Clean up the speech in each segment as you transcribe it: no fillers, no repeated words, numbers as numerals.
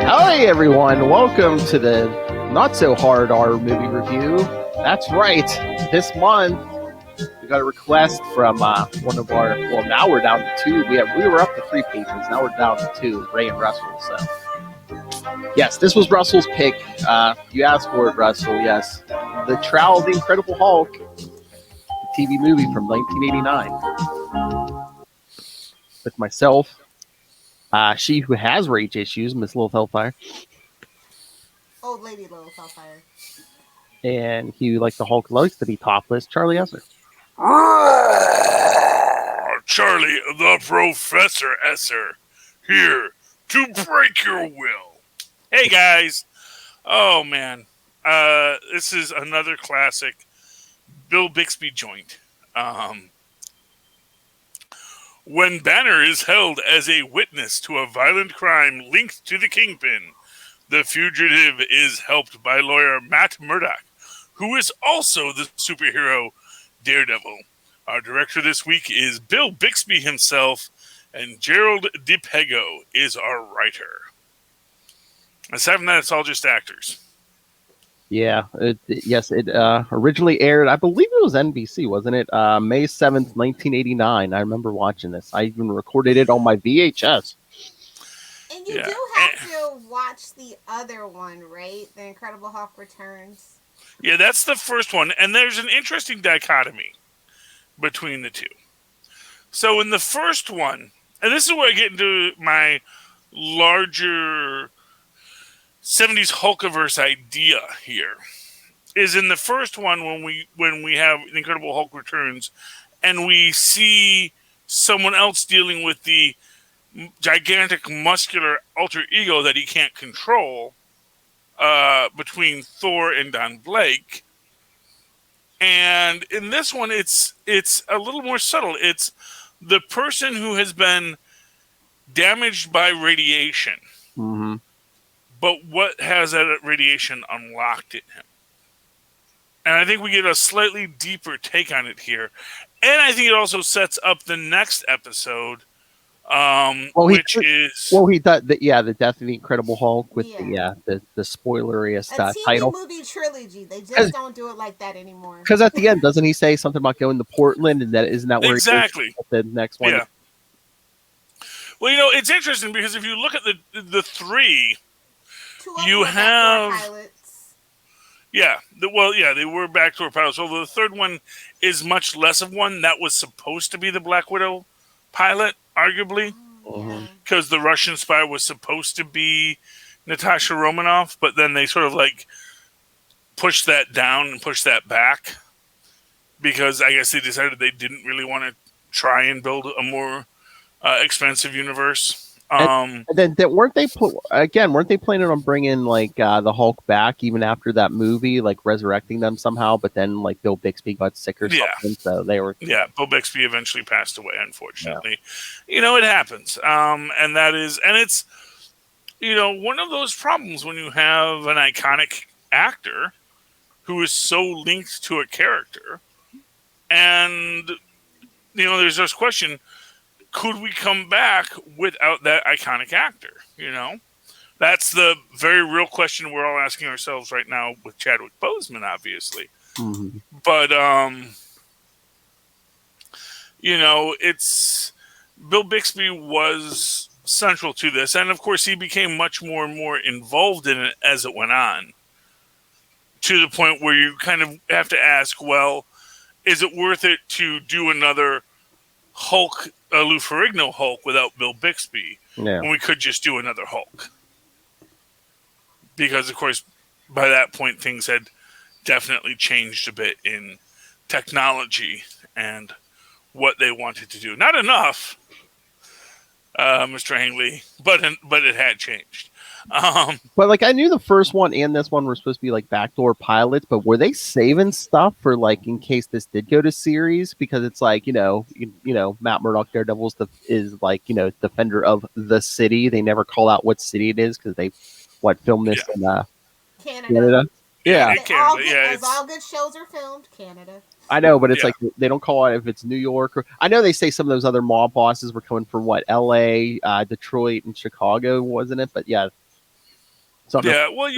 Hi, everyone. Welcome to the Not So Hard R movie review. That's right. This month, we got a request from one of our. Well, now we're down to two. We were up to three patrons. Now we're down to two. Ray and Russell. So, yes, this was Russell's pick. You asked for it, Russell. Yes, the Trial of the Incredible Hulk, the TV movie from 1989, with myself. She who has rage issues, Miss Little Hellfire. Old lady Little Hellfire. And he, like the Hulk, likes to be topless, Charlie Esser. Charlie, the Professor Esser, here to break your will. Hey guys, oh man, this is another classic Bill Bixby joint. When Banner is held as a witness to a violent crime linked to the Kingpin, the fugitive is helped by lawyer Matt Murdock, who is also the superhero Daredevil. Our director this week is Bill Bixby himself, and Gerald DiPego is our writer. Aside from that, it's all just actors. Yeah, it originally aired, I believe it was NBC, wasn't it? May 7th, 1989. I remember watching this. I even recorded it on my VHS. And you do have to watch the other one, right? The Incredible Hulk Returns. Yeah, that's the first one. And there's an interesting dichotomy between the two. So in the first one, and this is where I get into my larger 70s Hulkiverse idea here, is in the first one when we have Incredible Hulk Returns and we see someone else dealing with the gigantic muscular alter ego that he can't control between Thor and Don Blake. And in this one, it's a little more subtle. It's the person who has been damaged by radiation. Mm-hmm. But what has that radiation unlocked in him? And I think we get a slightly deeper take on it here. And I think it also sets up the next episode, the Death of the Incredible Hulk with the spoileriest title. A TV movie trilogy. They just don't do it like that anymore. Because at the end, doesn't he say something about going to Portland, and isn't that where exactly he goes the next one? Yeah. Well, it's interesting because if you look at the three, you have pilots. They were backdoor pilots. So the third one is much less of one. That was supposed to be the Black Widow pilot, arguably, because the Russian spy was supposed to be Natasha Romanoff, but then they sort of like pushed that down and pushed that back because I guess they decided they didn't really want to try and build a more expensive universe. And then weren't they planning on bringing like the Hulk back even after that movie, like resurrecting them somehow? But then like Bill Bixby got sick or something, so they were. Yeah, Bill Bixby eventually passed away, unfortunately. Yeah. It happens, and it's one of those problems when you have an iconic actor who is so linked to a character, and there's this question. Could we come back without that iconic actor? That's the very real question we're all asking ourselves right now with Chadwick Boseman, obviously. Mm-hmm. But, it's Bill Bixby was central to this. And of course, he became much more and more involved in it as it went on, to the point where you kind of have to ask, well, is it worth it to do another Hulk, Lou Ferrigno Hulk without Bill Bixby when we could just do another Hulk? Because, of course, by that point, things had definitely changed a bit in technology and what they wanted to do. Not enough, Mr. Hangley, but it had changed. But like I knew the first one and this one were supposed to be like backdoor pilots, but were they saving stuff for like in case this did go to series? Because it's like Matt Murdock Daredevil is like defender of the city. They never call out what city it is because they filmed this in Canada. Yeah, Canada. As all good shows are filmed, Canada. I know, but it's like they don't call it if it's New York. Or I know they say some of those other mob bosses were coming from what, L.A., Detroit, and Chicago, wasn't it? But yeah, something. Yeah, well,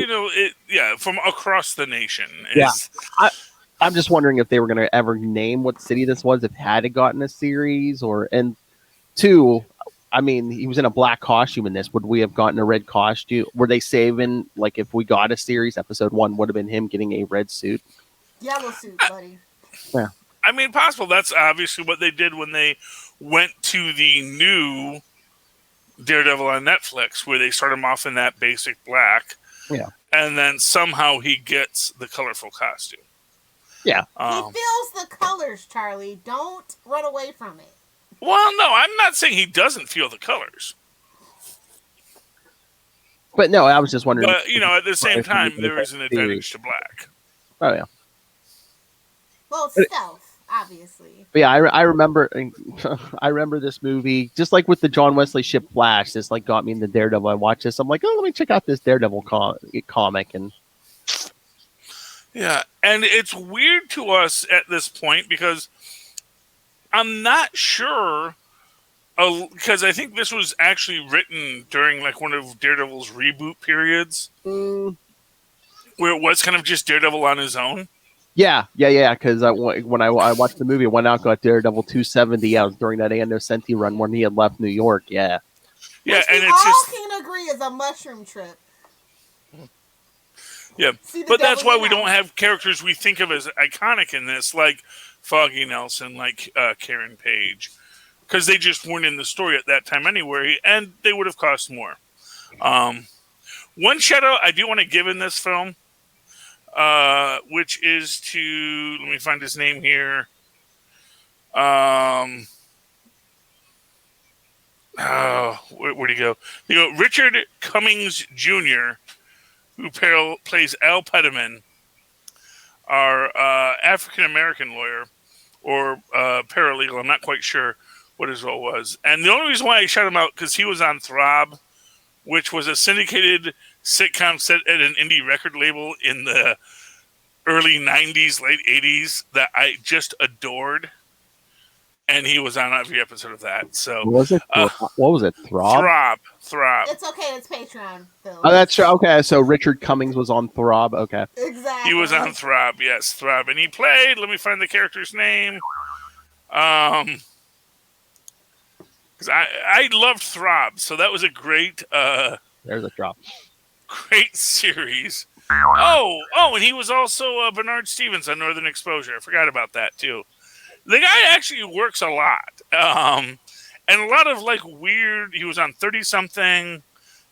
from across the nation. Yeah, I'm just wondering if they were going to ever name what city this was if had it gotten a series, and two. I mean, he was in a black costume in this. Would we have gotten a red costume? Were they saving, like, if we got a series, episode 1 would have been him getting a red suit? Yellow suit, buddy. Yeah. I mean, possible. That's obviously what they did when they went to the new Daredevil on Netflix, where they start him off in that basic black. Yeah. And then somehow he gets the colorful costume. Yeah. He feels the colors, Charlie. Don't run away from it. Well, no, I'm not saying he doesn't feel the colors. But no, I was just wondering. But, at the same time, there is an advantage to black. Oh, yeah. Well, it's stealth, obviously. But yeah, I remember this movie, just like with the John Wesley ship Flash, this like got me into Daredevil. I watched this. I'm like, oh, let me check out this Daredevil comic. And yeah, and it's weird to us at this point because I'm not sure, because I think this was actually written during like one of Daredevil's reboot periods, where it was kind of just Daredevil on his own. Yeah. Because when I watched the movie, I went out got Daredevil 270. Yeah, it was during that Anno Senti run when he had left New York. Yeah. Yeah, which and we it's all can agree is a mushroom trip. Yeah, but that's why we don't have characters we think of as iconic in this, like Foggy Nelson, like Karen Page, because they just weren't in the story at that time anyway, and they would have cost more. One shout out I do want to give in this film, which is to, let me find his name here. Where'd he go? Richard Cummings Jr., who plays Al Peterman, our African-American lawyer, or paralegal. I'm not quite sure what his role was. And the only reason why I shout him out, because he was on Throb, which was a syndicated sitcom set at an indie record label in the early 90s, late 80s, that I just adored. And he was on every episode of that. So what was it? What was it? Throb? Throb. It's okay. It's Patreon, Phil. Oh, that's true. Okay, so Richard Cummings was on Throb. Okay. Exactly. He was on Throb. Yes, Throb. And he played, let me find the character's name. Because I loved Throb. So that was a great... There's a drop. Great series. And he was also Bernard Stevens on Northern Exposure. I forgot about that, too. The guy actually works a lot. And a lot of like weird, he was on 30 something.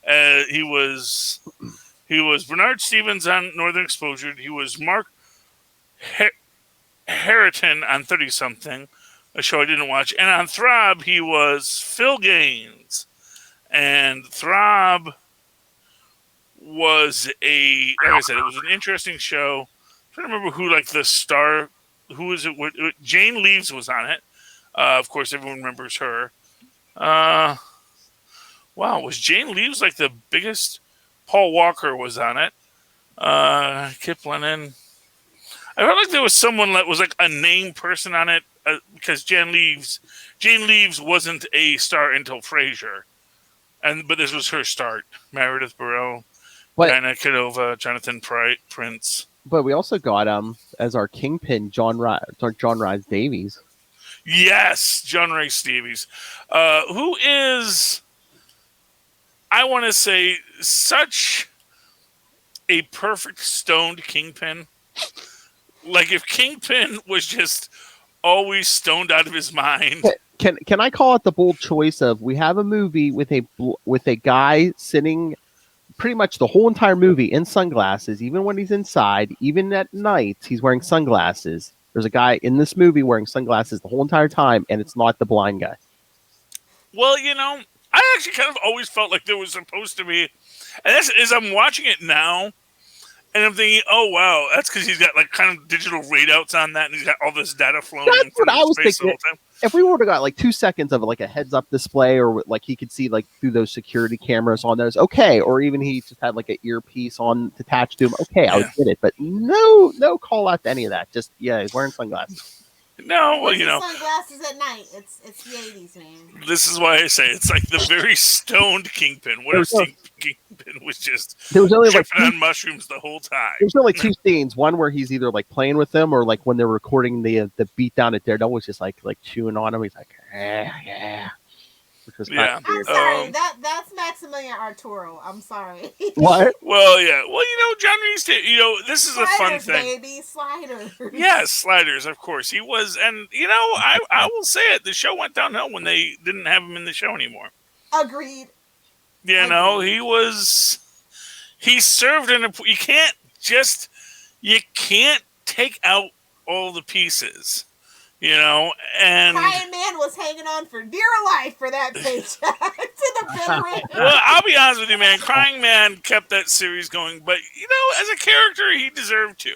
He was Bernard Stevens on Northern Exposure. He was Mark Harriton on 30 something, a show I didn't watch. And on Throb, he was Phil Gaines. And Throb was like I said, it was an interesting show. I'm trying to remember who like the star. Who was it? Jane Leaves was on it. Of course, everyone remembers her. Wow, was Jane Leaves like the biggest? Paul Walker was on it. Kip Lennon. I felt like there was someone that was like a named person on it because Jane Leaves wasn't a star until Frasier, but this was her start. Meredith Burrell, Diana Cadova, Jonathan Prince. But we also got as our kingpin John Rhys Davies. Yes, John Rhys Davies, who is, I want to say, such a perfect stoned Kingpin. Like if Kingpin was just always stoned out of his mind. Can I call it the bold choice of we have a movie with a guy sitting pretty much the whole entire movie in sunglasses, even when he's inside, even at night, he's wearing sunglasses. There's a guy in this movie wearing sunglasses the whole entire time, and it's not the blind guy. Well, I actually kind of always felt like there was supposed to be, and as I'm watching it now, And I'm thinking, oh wow, that's because he's got like kind of digital readouts on that, and he's got all this data flowing That's from what I his was face the thinking. whole time. If we would have got like 2 seconds of like a heads up display, or like he could see like through those security cameras on those, okay, or even he just had like an earpiece on attached to him, okay, I would get it. But no call out to any of that. Just he's wearing sunglasses. No, well, sunglasses at night. It's the 80s, man. This is why I say it's like the very stoned Kingpin. What if Kingpin was just tripping on mushrooms the whole time? There's only 2 scenes. One where he's either like playing with them, or like when they're recording the beat down at Daredevil, was just like chewing on him. He's like, yeah. Which was I'm sorry. That's Maximilian Arturo. I'm sorry. What? Well, yeah. Well, John Reese did. This is sliders, a fun thing. Baby, sliders. Yes, sliders. Of course, he was. And I will say it. The show went downhill when they didn't have him in the show anymore. Agreed. He was. He served in a. You can't take out all the pieces. And Crying Man was hanging on for dear life for that paycheck to the bitter end. Well, I'll be honest with you, man. Crying Man kept that series going, but as a character, he deserved to.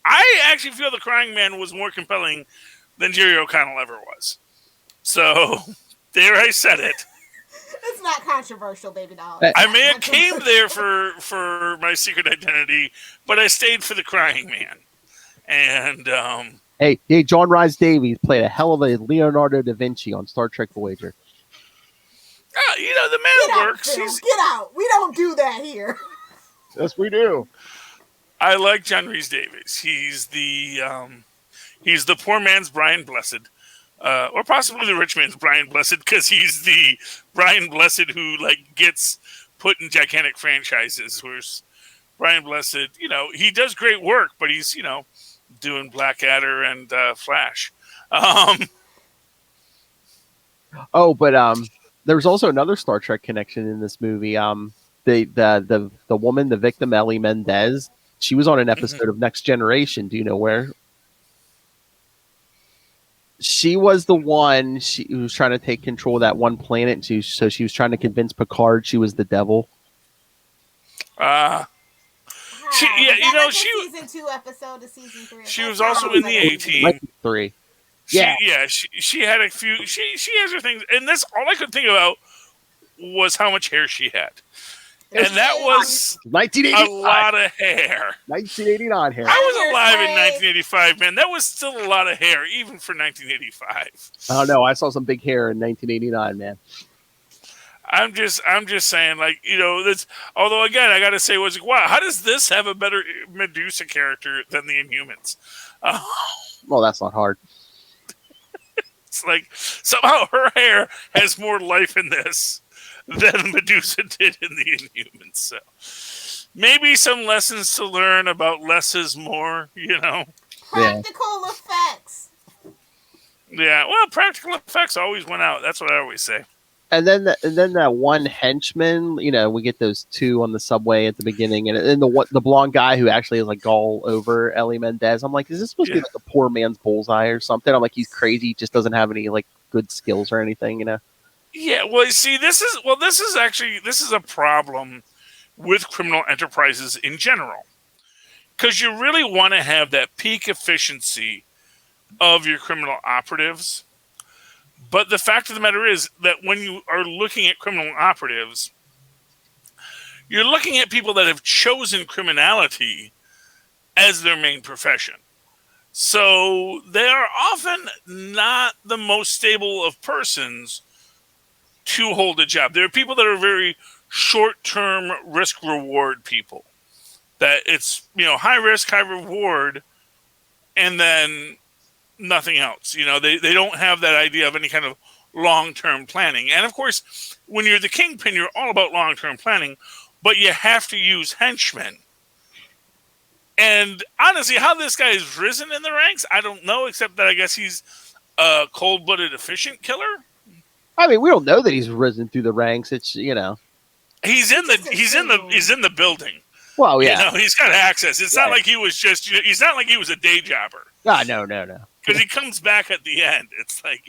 I actually feel the Crying Man was more compelling than Jerry O'Connell ever was. So, there I said it. It's not controversial, baby doll. I may have came there for my secret identity, but I stayed for the Crying Man. And Hey, John Rhys Davies played a hell of a Leonardo da Vinci on Star Trek Voyager. The man works. Get out. We don't do that here. Yes, we do. I like John Rhys Davies. He's the poor man's Brian Blessed. Or possibly the rich man's Brian Blessed, because he's the Brian Blessed who gets put in gigantic franchises. Whereas Brian Blessed, he does great work, but he's, doing Blackadder and Flash. But there's also another Star Trek connection in this movie. The woman, the victim, Ellie Mendez, she was on an episode of Next Generation. Do you know where? She was the one who was trying to take control of that one planet. So she was trying to convince Picard she was the devil. Season 2 episode of season 3. She was also in the 18. 3. She had a few. She has her things, and this all I could think about was how much hair she had, and that was 1989. A lot of hair. 1989 hair. I was alive in 1985, man. That was still a lot of hair, even for 1985. Oh no, I saw some big hair in 1989, man. I'm just saying, that's. Although again, I got to say, wow, how does this have a better Medusa character than the Inhumans? Well, that's not hard. It's like somehow her hair has more life in this than Medusa did in the Inhumans. So maybe some lessons to learn about less is more. Practical effects. Yeah, well, practical effects always went out. That's what I always say. And then that one henchman, we get those 2 on the subway at the beginning, and then the blonde guy who actually has gall over Ellie Mendez. I'm like, is this supposed to be like a poor man's Bullseye or something? I'm like, he's crazy, just doesn't have any good skills or anything, Yeah, well, you see, this is a problem with criminal enterprises in general, because you really want to have that peak efficiency of your criminal operatives. But the fact of the matter is that when you are looking at criminal operatives, you're looking at people that have chosen criminality as their main profession. So they are often not the most stable of persons to hold a job. There are people that are very short-term risk-reward people. That it's, high risk, high reward, and then nothing else. They don't have that idea of any kind of long-term planning. And of course, when you're the Kingpin, you're all about long-term planning, but you have to use henchmen. And honestly, how this guy has risen in the ranks, I don't know, except that I guess he's a cold-blooded, efficient killer. I mean, we don't know that he's risen through the ranks. It's he's in the building. Well, yeah, he's got access. It's not like he was just. He's not like he was a day jobber. No. Because he comes back at the end. It's like,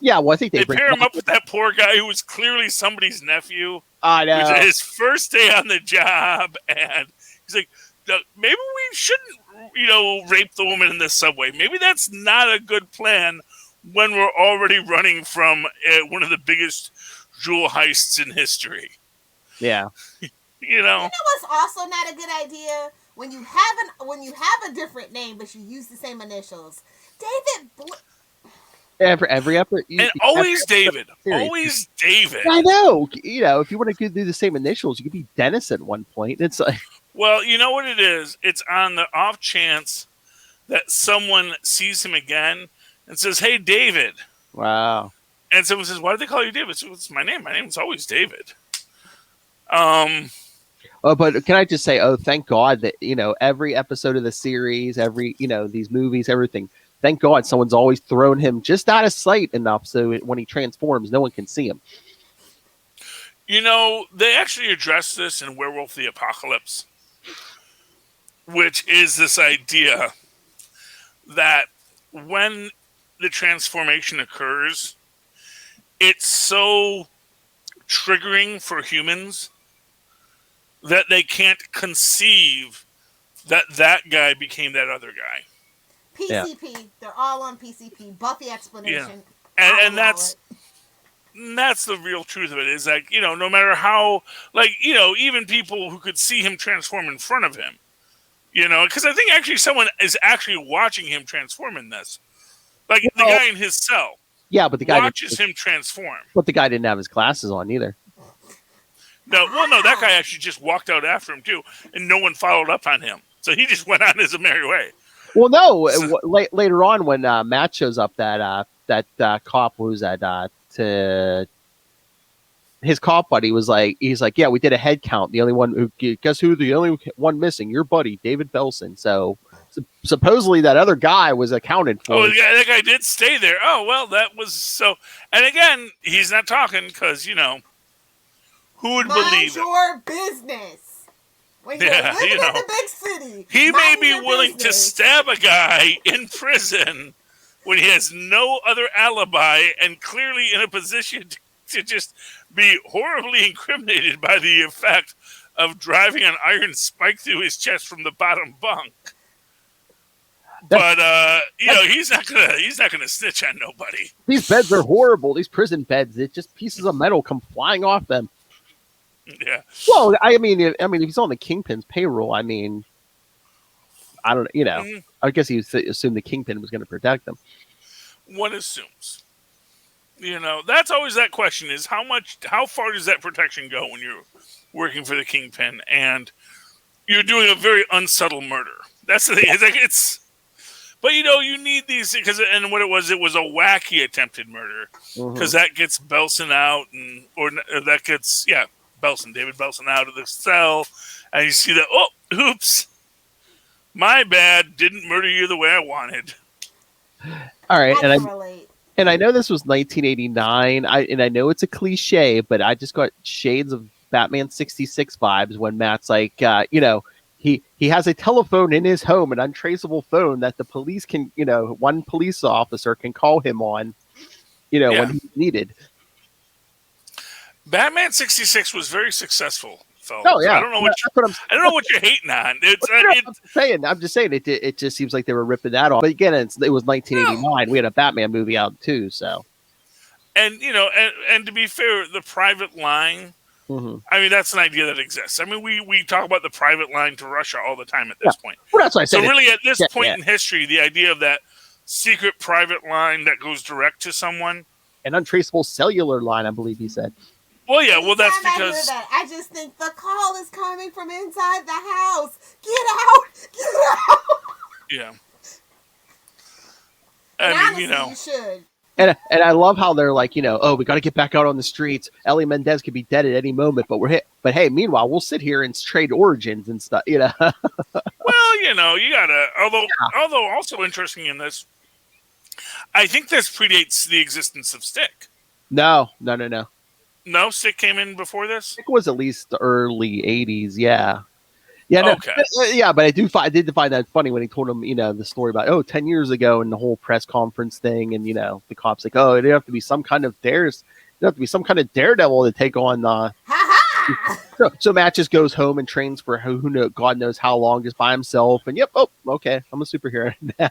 Yeah, well, I think they pair him up with that poor guy who was clearly somebody's nephew. I It was know. his first day on the job, and he's like, maybe we shouldn't, rape the woman in the subway. Maybe that's not a good plan when we're already running from one of the biggest jewel heists in history. Yeah. You know what's also not a good idea? When you have a different name but you use the same initials. Every episode, and always David. Always David. I know. If you want to do the same initials, you could be Dennis at one point. It's like, well, you know what it is? It's on the off chance that someone sees him again and says, "Hey, David." Wow. And someone says, "Why do they call you David?" So it's my name. My name is always David. Oh, but can I just say, thank God that, every episode of the series, every, these movies, everything, thank God someone's always thrown him just out of sight enough so when he transforms, no one can see him. They actually address this in Werewolf the Apocalypse, which is this idea that when the transformation occurs, it's so triggering for humans that they can't conceive that guy became that other guy. PCP. Yeah. They're all on PCP. Buffy explanation. Yeah. And that's the real truth of it. Is like, no matter how, like, even people who could see him transform in front of him, because I think actually someone is actually watching him transform in this. Like the guy in his cell. Yeah, but the guy watches him transform. But the guy didn't have his glasses on either. No, that guy actually just walked out after him too, and no one followed up on him. So he just went on his merry way. Well, no, later on when Matt shows up, that cop was to his cop buddy was like, he's like, yeah, we did a head count. The only one guess who the only one missing? Your buddy, David Belson. So supposedly that other guy was accounted for. Oh, yeah, that guy did stay there. Oh, well, that was so. And again, he's not talking because who would believe your business. When you're living in the big city, he may be willing to stab a guy in prison when he has no other alibi and clearly in a position to just be horribly incriminated by the effect of driving an iron spike through his chest from the bottom bunk. But he's not gonna snitch on nobody. These beds are horrible. These prison beds, it's just pieces of metal come flying off them. Yeah. Well, I mean, if he's on the Kingpin's payroll, I don't know. Mm-hmm. I guess he assumed the Kingpin was going to protect them. One assumes. That's always that question: is how far does that protection go when you're working for the Kingpin and you're doing a very unsubtle murder? That's the thing. It's like but you need these and what it was a wacky attempted murder because that gets Belson out or that gets David Belson out of the cell, and you see that, oops, my bad, didn't murder you the way I wanted. All right, and I know this was 1989, and I know it's a cliche, but I just got shades of Batman 66 vibes when Matt's like, he has a telephone in his home, an untraceable phone that the police can, one police officer can call him on, when he's needed. Batman 66 was very successful, fellas. Oh yeah, I don't know what you're hating on. I'm just saying it just seems like they were ripping that off. But again, it was 1989. No. We had a Batman movie out too, so. And and to be fair, the private line. Mm-hmm. I mean, that's an idea that exists. I mean, we talk about the private line to Russia all the time at this point. Well, that's what I said. So really, at this point in history, the idea of that secret private line that goes direct to someone, an untraceable cellular line, I believe he said. Well, yeah, well, that's because I just think the call is coming from inside the house. Get out! Yeah. Honestly, you should. And I love how they're like, we got to get back out on the streets. Ellie Mendez could be dead at any moment, but we're hit. But hey, meanwhile, we'll sit here and trade origins and stuff. Well, you gotta. Although also interesting in this, I think this predates the existence of Stick. No. No, Stick came in before this? Stick was at least the early 80s, yeah. Yeah, no, okay. But I did find that funny when he told him, the story about, 10 years ago and the whole press conference thing, and, the cops like, it'd have to be some kind of daredevil to take on Ha-ha! So Matt just goes home and trains for God knows how long, just by himself. And yep, oh, okay, I'm a superhero now.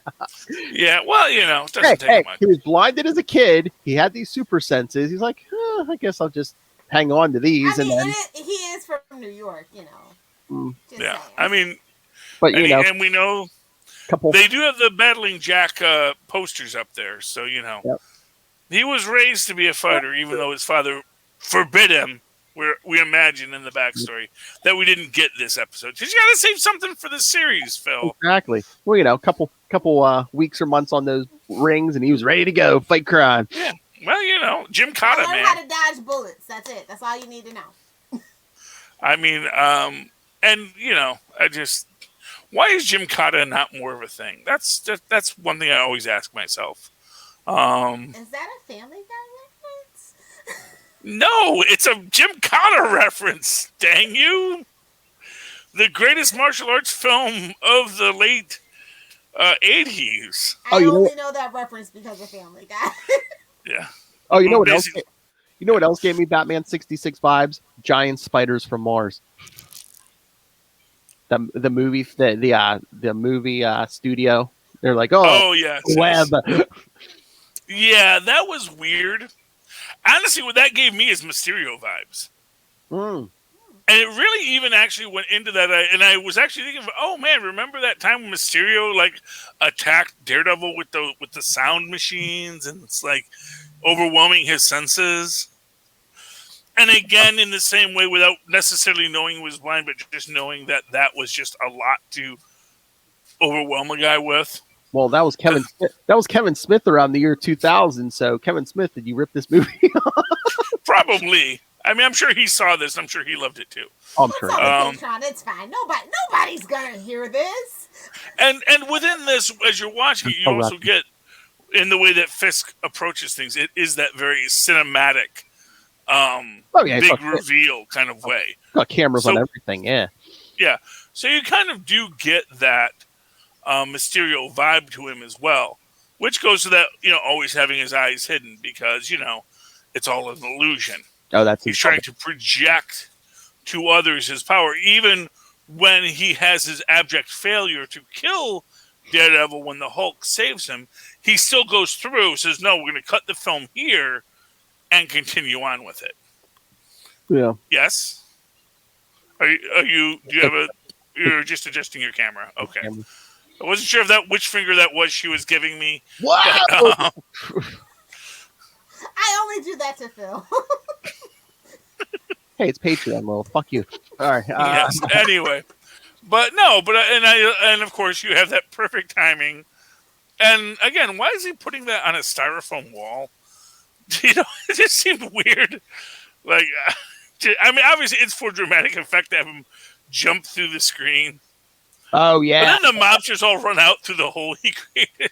Yeah, well, it doesn't take much. He was blinded as a kid. He had these super senses. He's like, I guess I'll just hang on to these. I mean, and then he is from New York, Just Yeah, saying. I mean, but and we know couple. they do have the Battling Jack posters up there, so Yep. he was raised to be a fighter, even though his father forbid him. We imagine in the backstory that we didn't get this episode because you got to save something for the series, Phil. Exactly. Well, a couple weeks or months on those rings, and he was ready to go fight crime. Yeah. Well, Jim Cotta, learn man. how to dodge bullets. That's it. That's all you need to know. I mean, why is Jim Cotta not more of a thing? That's one thing I always ask myself. Is that a Family Guy reference? No, it's a Jim Cotta reference. Dang you! The greatest martial arts film of the late 80s. I only know that reference because of Family Guy. Yeah. Oh, you know what else? You know what else gave me Batman 66 vibes? Giant spiders from Mars. The movie the movie studio. They're like, oh yeah, web. Yeah, that was weird. Honestly, what that gave me is Mysterio vibes. Mm. And it really even actually went into that. And I was actually thinking, oh man, remember that time when Mysterio attacked Daredevil with the sound machines and it's overwhelming his senses. And again, in the same way, without necessarily knowing he was blind, but just knowing that was just a lot to overwhelm a guy with. Well, that was Kevin. That was Kevin Smith around the year 2000. So, Kevin Smith, did you rip this movie? Probably. I mean, I'm sure he saw this. I'm sure he loved it too. I'm sure. It's fine. Nobody's gonna hear this. And within this, as you're watching it, you also get in the way that Fisk approaches things. It is that very cinematic, big reveal kind of way. Got cameras on everything. Yeah. Yeah. So you kind of do get that Mysterio vibe to him as well, which goes to that, always having his eyes hidden because, it's all an illusion. Oh, he's trying to project to others his power, even when he has his abject failure to kill Daredevil when the Hulk saves him. He still goes through, says, no, we're going to cut the film here and continue on with it. Yeah. Yes? You're just adjusting your camera. Okay. I wasn't sure which finger that was she was giving me. Wow! I only do that to Phil. Hey, it's Patreon, Will. Fuck you. All right. Yes. Anyway, and of course you have that perfect timing. And again, why is he putting that on a styrofoam wall? It just seemed weird. I mean, obviously it's for dramatic effect to have him jump through the screen. Oh yeah. But then the mobsters all run out through the hole he created.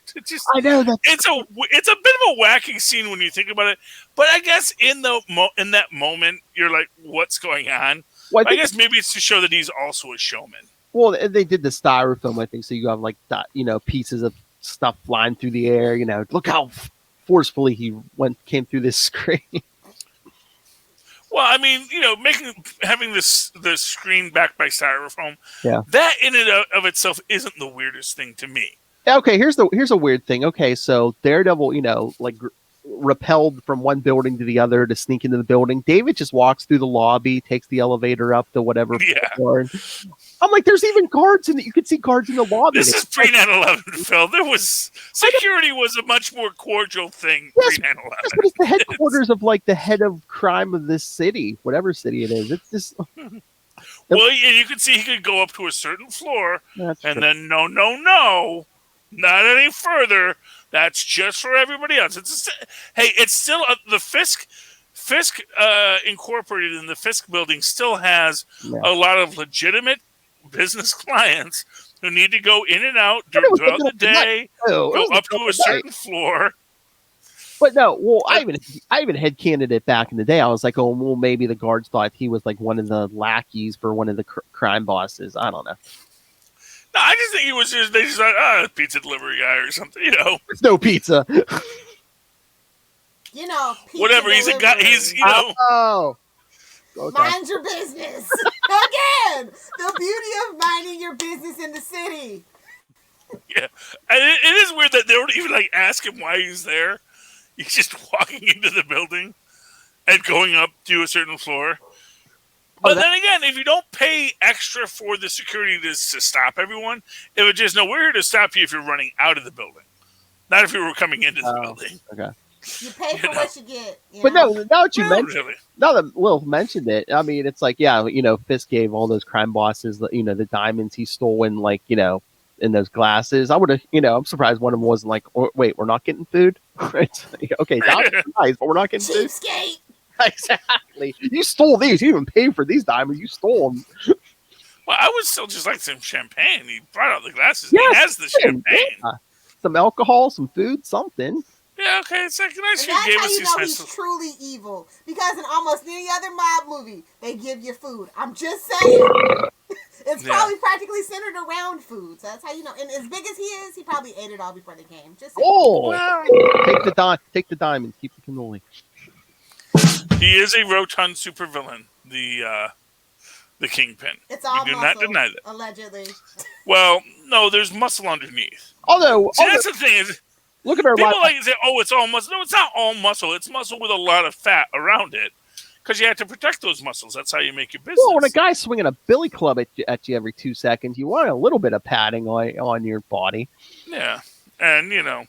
I know that. It's a bit of a wacky scene when you think about it. But I guess in that moment, you're like, "What's going on?" Well, I guess maybe it's to show that he's also a showman. Well, they did the styrofoam, I think, so you have pieces of stuff flying through the air. Look how forcefully he came through this screen. Well, I mean, having the screen backed by styrofoam, that in and of itself isn't the weirdest thing to me. Okay, here's a weird thing. Okay, so Daredevil, repelled from one building to the other to sneak into the building. David just walks through the lobby, takes the elevator up to whatever floor. I'm like, there's even guards you could see guards in the lobby. This is pre 9/11, Phil. Security was a much more cordial thing pre 9/11. But it's the headquarters of the head of crime of this city, whatever city it is. It's just. Well, and you could see he could go up to a certain floor, and then no, not any further. That's just for everybody else. It's still the Fisk Incorporated in the Fisk building still has a lot of legitimate business clients who need to go in and out throughout the day, go up to a certain floor. But no, well, I even headcanoned it back in the day. I was like, oh, well, maybe the guards thought he was one of the lackeys for one of the crime bosses. I don't know. No, I just think he was they just thought, pizza delivery guy or something, There's no pizza. Pizza whatever. He's a guy. He's Oh. Okay. Mind your business. Again, the beauty of minding your business in the city. Yeah, and it is weird that they don't even like ask him why he's there. He's just walking into the building and going up to a certain floor. Oh, But then again, if you don't pay extra for the security to stop everyone, it would just know we're here to stop you if you're running out of the building, not if you were coming into the building. Okay. You pay for what you get. But no, now that you Well, mentioned, really. now that Will mentioned it, I mean, it's like, yeah, Fisk gave all those crime bosses, the diamonds he stole in, like, in those glasses. I would have, I'm surprised one of them wasn't like, oh, wait, we're not getting food? It's like, okay, diamonds are nice, but we're not getting food. Cheapskate. Exactly. You stole these. You even paid for these diamonds. You stole them. Well, I would still just like some champagne. He brought out the glasses. Yes, He has the champagne. Yeah. Some alcohol, some food, something. Yeah, okay. It's like nice. And that's Gave how us you these know nice he's truly evil. Because in almost any other mob movie, they give you food. I'm just saying. It's probably practically centered around food. So that's how you know. And as big as he is, he probably ate it all before they came. Just saying. Oh, Well, take the diamonds, keep the cannoli. he is a rotund supervillain, the Kingpin. It's all We do muscle, not deny that. allegedly. Well, no, there's muscle underneath. Although, See, that's the thing is, look at our people like to say, "Oh, it's all muscle." No, it's not all muscle. It's muscle with a lot of fat around it, because you have to protect those muscles. That's how you make your business. Well, when a guy's swinging a billy club at you every 2 seconds, you want a little bit of padding on your body. Yeah, and Yeah,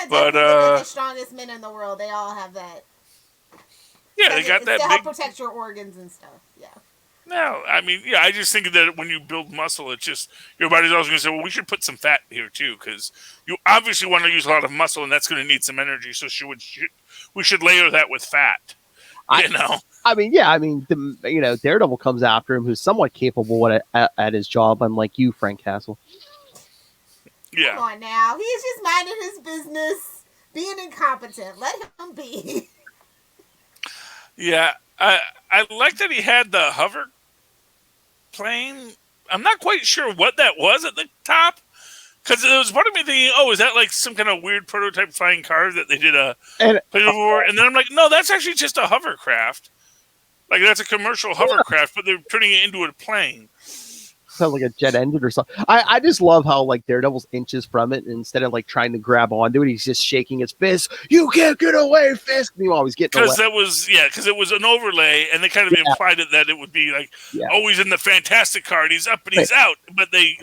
but the strongest men in the world, they all have that. yeah, they got that to big. help protect your organs and stuff. Yeah. No, I mean, yeah, I just think that when you build muscle, it's just your body's always going to say, well, we should put some fat here too, because you obviously want to use a lot of muscle, and that's going to need some energy. So we should layer that with fat. Daredevil comes after him, who's somewhat capable at his job, unlike you, Frank Castle. Yeah. Come on now, he's just minding his business, being incompetent. Let him be. Yeah, I like that he had the hover plane. I'm not quite sure what that was at the top, because it was part of me thinking, oh, is that like some kind of weird prototype flying car that they did a play before? And then I'm like, no, that's actually just a hovercraft. Like, that's a commercial hovercraft, but they're turning it into a plane. Sounds like a jet engine or something. I just love how, like, Daredevil's inches from it, and instead of, like, trying to grab onto it, he's just shaking his fist. You can't get away, Fisk! Meanwhile, he's getting away. Because it was an overlay, and they kind of implied it that it would be like, oh, he's in the Fantastic car, and he's up and he's out, but they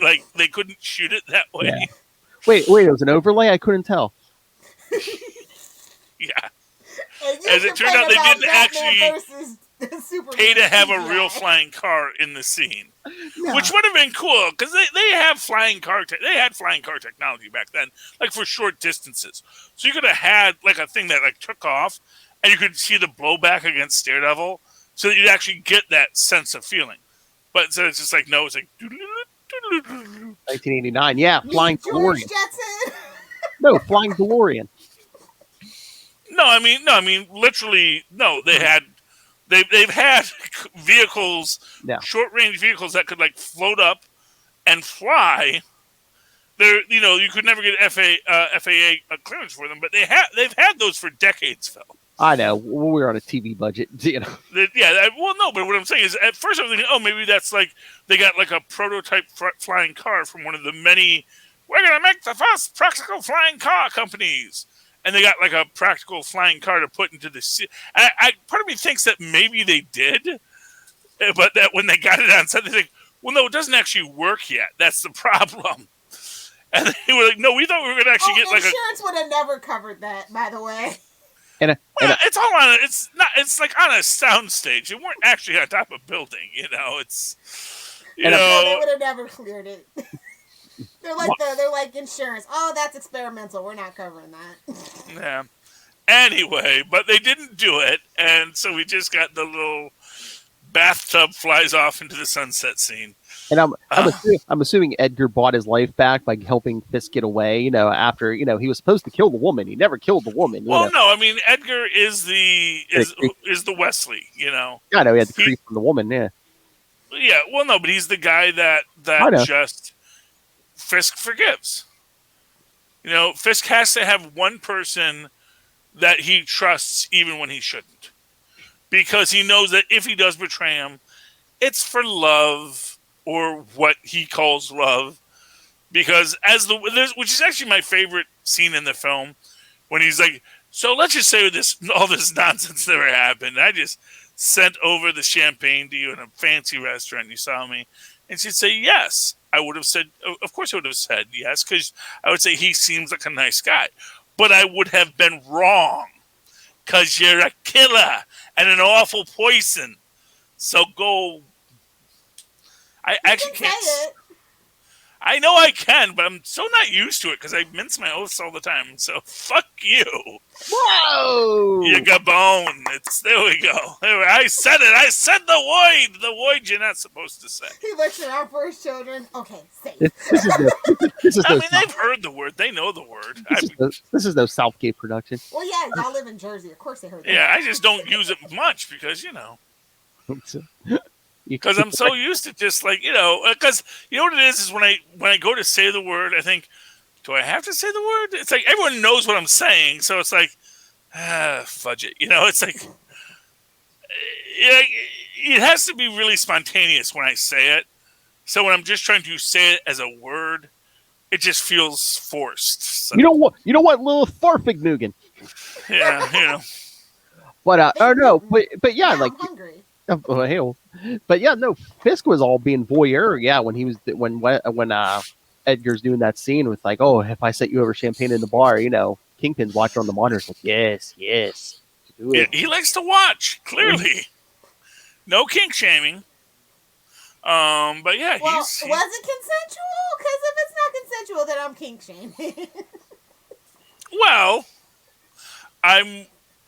couldn't shoot it that way. Yeah. Wait, it was an overlay? I couldn't tell. Yeah. As it turned out, they didn't actually pay to have a real flying car in the scene, which would have been cool, because they have flying car. They had flying car technology back then, like for short distances. So you could have had like a thing that like took off, and you could see the blowback against Daredevil, so that you'd actually get that sense of feeling. But instead, it's just like no, it's like 1989. Yeah, flying DeLorean. No, flying DeLorean. No, I mean, literally, no. They've had vehicles, short range vehicles that could like float up and fly. You could never get FAA clearance for them, but they've had those for decades, Phil. I know. We were on a TV budget, But what I'm saying is, at first I was thinking, oh, maybe that's like they got like a prototype flying car from one of the many. We're gonna make the first practical flying car companies. And they got like a practical flying car to put into the sea. Part of me thinks that maybe they did, but that when they got it on set, they think, well, no, it doesn't actually work yet. That's the problem. And they were like, no, we thought we were going to actually get like insurance would have never covered that, by the way. It's all on. It's like on a sound stage. It weren't actually on top of a building. It's they would have never cleared it. They're like insurance. Oh, that's experimental. We're not covering that. Yeah. Anyway, but they didn't do it, and so we just got the little bathtub flies off into the sunset scene. And I'm assuming Edgar bought his life back by helping Fisk get away. After he was supposed to kill the woman, he never killed the woman. Well, no, I mean Edgar is the Wesley. Yeah, I know he had the creep from the woman. Yeah. Yeah. Well, no, but he's the guy that just Fisk forgives. Fisk has to have one person that he trusts even when he shouldn't. because he knows that if he does betray him, it's for love or what he calls love. Because which is actually my favorite scene in the film, when he's like, so let's just say all this nonsense never happened. I just sent over the champagne to you in a fancy restaurant. You saw me. And she'd say, yes. I would have said, of course I would have said yes, because I would say he seems like a nice guy. But I would have been wrong, because you're a killer and an awful poison. So go. I actually can't. Say it. I know I can, but I'm so not used to it because I mince my oaths all the time. So fuck you. Whoa! You gabone. There we go. I said it. I said the word you're not supposed to say. He looks around for his children. Okay, safe. They've heard the word. They know the word. This is no Southgate production. Well, yeah, y'all live in Jersey. Of course they heard that. Yeah, I just don't use it much because, because I'm so used to just because you know what it is when I go to say the word, I think, do I have to say the word? It's like everyone knows what I'm saying, so it's like, fudge it. It's like, it has to be really spontaneous when I say it. So when I'm just trying to say it as a word, it just feels forced. So, You know what, little Farfignugan. Yeah, But but yeah, I'm hungry. Oh, hell. But yeah, no, Fisk was all being voyeur. Yeah, when Edgar's doing that scene with like, oh, if I set you over champagne in the bar, Kingpin's watching on the monitors like, yes, do it. Yeah, he likes to watch. Clearly, no kink shaming. But yeah, well, was it consensual? Because if it's not consensual, then I'm kink shaming. Well,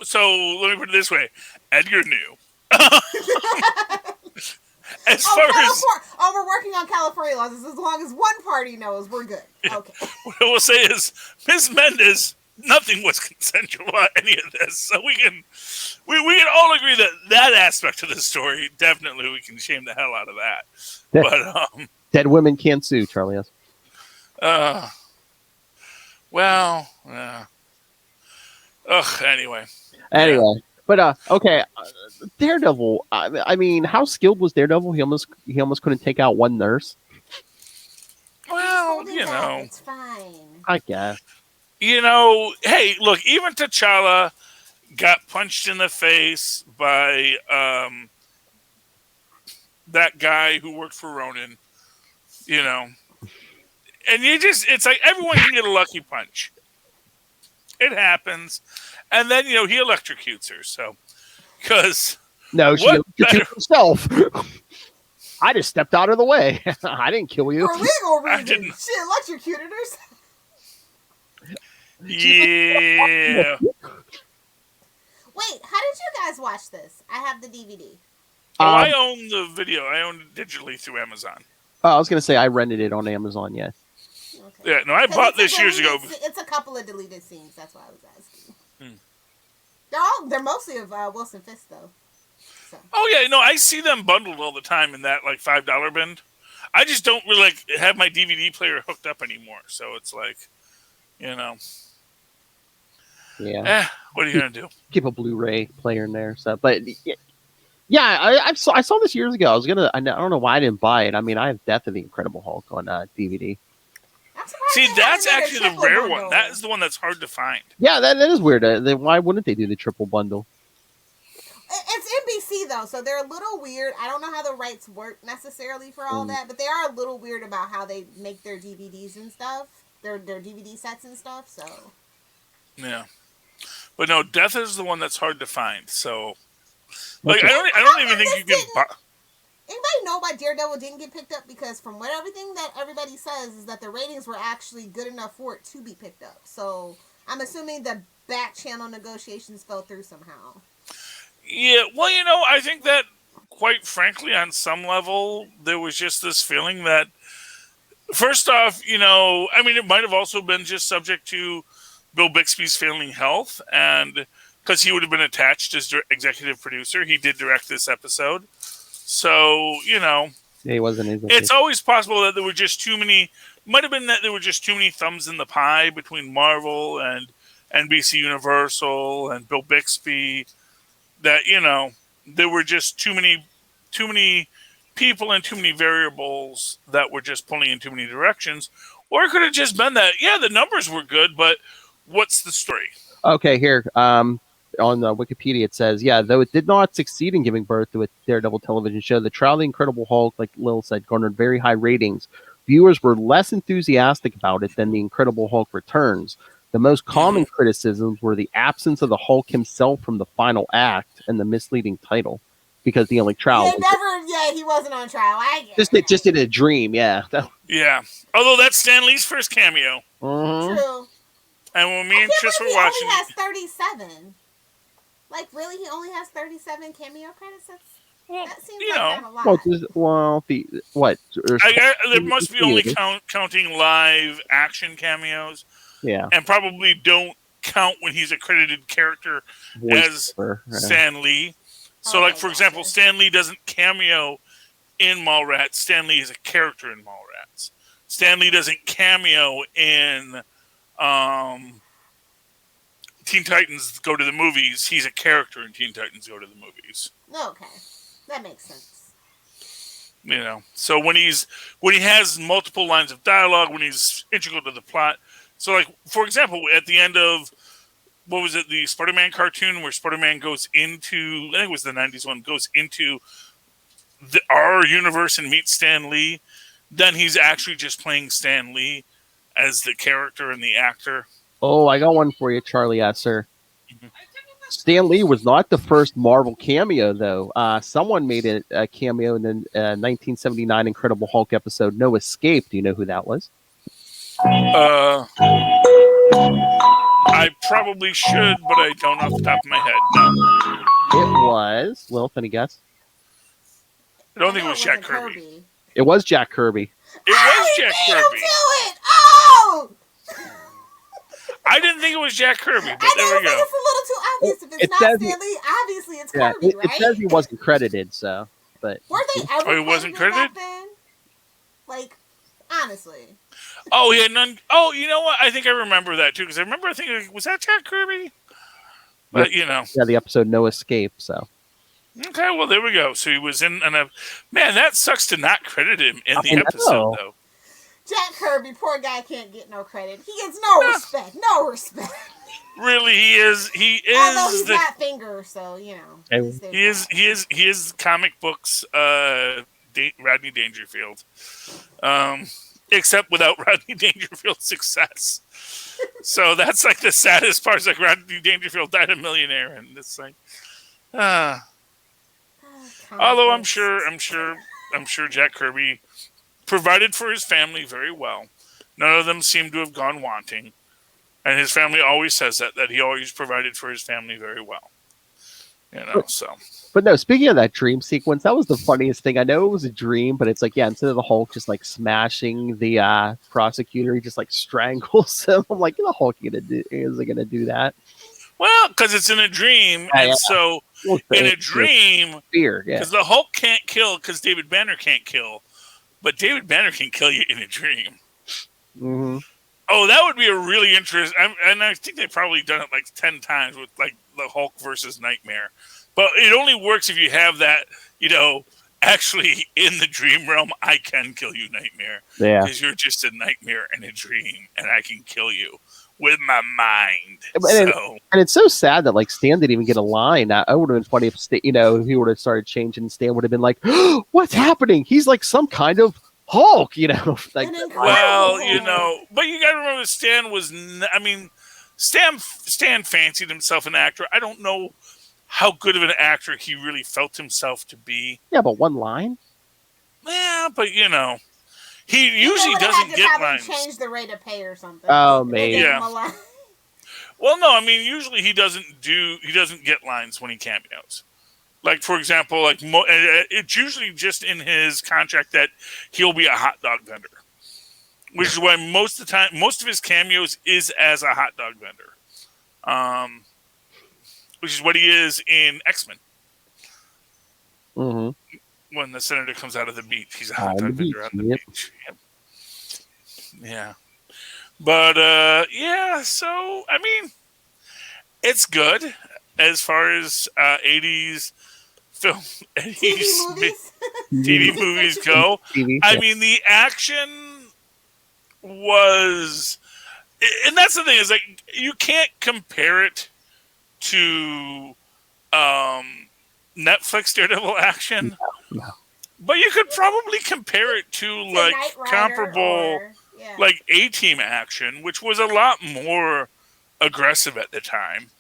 so let me put it this way: Edgar knew. We're working on California laws. As long as one party knows, we're good. Okay. What I will say is, Ms. Mendez, nothing was consensual about any of this, so we can all agree that aspect of the story, definitely we can shame the hell out of that. But dead women can't sue, Charlie. Anyway. Yeah. But okay, Daredevil. I mean, how skilled was Daredevil? He almost couldn't take out one nurse. Well, it's fine. I guess. Hey, look, even T'Challa got punched in the face by that guy who worked for Ronin. And it's like everyone can get a lucky punch. It happens. And then, he electrocutes her. So, because... No, she electrocuted herself. I just stepped out of the way. I didn't kill you. For legal reasons. She electrocuted herself. Yeah. Wait, how did you guys watch this? I have the DVD. I own the video. I own it digitally through Amazon. I was going to say I rented it on Amazon, yes. Okay. Yeah, no, I bought this years ago. It's a couple of deleted scenes. That's why I was asking. They're mostly of Wilson Fisk, though. So. Oh, yeah, no, I see them bundled all the time in that, $5 bin. I just don't really, have my DVD player hooked up anymore. So it's Yeah. What are you going to do? Keep a Blu-ray player in there. So, but, yeah, I saw this years ago. I don't know why I didn't buy it. I mean, I have Death of the Incredible Hulk on DVD. See, that's actually the rare one. That is the one that's hard to find. Yeah, that is weird. Why wouldn't they do the triple bundle? It's NBC, though, so they're a little weird. I don't know how the rights work necessarily for all that, but they are a little weird about how they make their DVDs and stuff. Their DVD sets and stuff, so... Yeah. But no, Death is the one that's hard to find, so... I don't even think you can buy... Anybody know why Daredevil didn't get picked up? Because from everything that everybody says is that the ratings were actually good enough for it to be picked up. So I'm assuming the back channel negotiations fell through somehow. Yeah, well, I think that, quite frankly, on some level, there was just this feeling that, first off, it might have also been just subject to Bill Bixby's failing health, and because he would have been attached as executive producer, he did direct this episode. So, Yeah, he wasn't. It's always possible that there were just too many. Might have been that there were just too many thumbs in the pie between Marvel and NBC Universal and Bill Bixby. That there were just too many people and too many variables that were just pulling in too many directions. Or it could have just been that, yeah, the numbers were good, but what's the story? Okay, here. On Wikipedia, it says, yeah, though it did not succeed in giving birth to a Daredevil television show, the trial of the Incredible Hulk, like Lil said, garnered very high ratings. Viewers were less enthusiastic about it than the Incredible Hulk Returns. The most common criticisms were the absence of the Hulk himself from the final act and the misleading title, because the only trial he wasn't on trial. I get just in a dream, yeah. Yeah. Although that's Stan Lee's first cameo. True. And when me and Tris were watching, he only has 37. Like, really, he only has 37 cameo credits. That seems like kind of a lot. There must be only counting live action cameos. Yeah, and probably don't count when he's a credited character as Stan Lee. So, like, for example, Stan Lee doesn't cameo in Mallrats. Stan Lee is a character in Mallrats. Stan Lee doesn't cameo in Teen Titans Go to the Movies. He's a character in Teen Titans Go to the Movies. Okay. That makes sense. You know, so when he has multiple lines of dialogue, when he's integral to the plot. So, like, for example, at the end of, what was it, the Spider-Man cartoon where Spider-Man goes into, I think it was the 90s one, goes into our universe and meets Stan Lee, then he's actually just playing Stan Lee as the character and the actor. Oh, I got one for you, Charlie Esser. Stan Lee was not the first Marvel cameo, though. Someone made a cameo in the 1979 Incredible Hulk episode No Escape. Do you know who that was? I probably should, but I don't off the top of my head. No. It was. Lilith, any guess? I don't think it was Jack Kirby. It was Jack Kirby. It was Jack Kirby. Oh! I didn't think it was Jack Kirby, but there we go. It's a little too obvious. If it's not Stan Lee, obviously it's Kirby, right? It says he wasn't credited, so. But were they ever he wasn't credited? Back then? Like, honestly. Oh, yeah, none. Oh, you know what? I think I remember that, too, because I remember thinking, was that Jack Kirby? But, you know. Yeah, the episode No Escape, so. Okay, well, there we go. So he was in, man, that sucks to not credit him in the episode, though. Jack Kirby, poor guy, can't get no credit. He gets no respect. No respect. Really, he is. Although he's got fingers, so you know. He is comic books. Rodney Dangerfield, except without Rodney Dangerfield's success. So that's like the saddest part. Is like Rodney Dangerfield died a millionaire, and it's like, although I'm sure Jack Kirby provided for his family very well. None of them seem to have gone wanting. And his family always says that he always provided for his family very well. You know, so. But no, speaking of that dream sequence, that was the funniest thing. I know it was a dream, but it's like, yeah, instead of the Hulk just like smashing the prosecutor, he just like strangles him. I'm like, the Hulk isn't gonna do that. Well, because it's in a dream, so in a dream, fear, because the Hulk can't kill, because David Banner can't kill, but David Banner can kill you in a dream. Mm-hmm. Oh, that would be a really interesting, and I think they've probably done it like 10 times with like the Hulk versus Nightmare. But it only works if you have that, you know, actually in the dream realm, I can kill you, Nightmare. Yeah. Because you're just a nightmare in a dream, and I can kill you with my mind. And it's so sad that like Stan didn't even get a line. I would have been funny if he would have started changing. Stan would have been like, oh, "What's happening? He's like some kind of Hulk," you know. Like, well, you know, but you got to remember, Stan was. Stan fancied himself an actor. I don't know how good of an actor he really felt himself to be. Yeah, but one line. Yeah, but you know. He usually doesn't get lines. Change the rate of pay or something. Oh, maybe. Yeah. Well, no, I mean, usually he doesn't get lines when he cameos. Like, for example, like it's usually just in his contract that he'll be a hot dog vendor, which is why most of his cameos is as a hot dog vendor, which is what he is in X-Men. Mm-hmm. When the senator comes out of the beach, he's a hot dog vendor on the beach. Yep. Yeah. But, yeah, so, I mean, it's good as far as 80s film, TV movies. TV movies go. TV, I yeah. mean, the action was, and that's the thing is like you can't compare it to Netflix Daredevil action, No. but you could probably compare it to like Knight Rider comparable or, yeah. like A-Team action, which was a lot more aggressive at the time.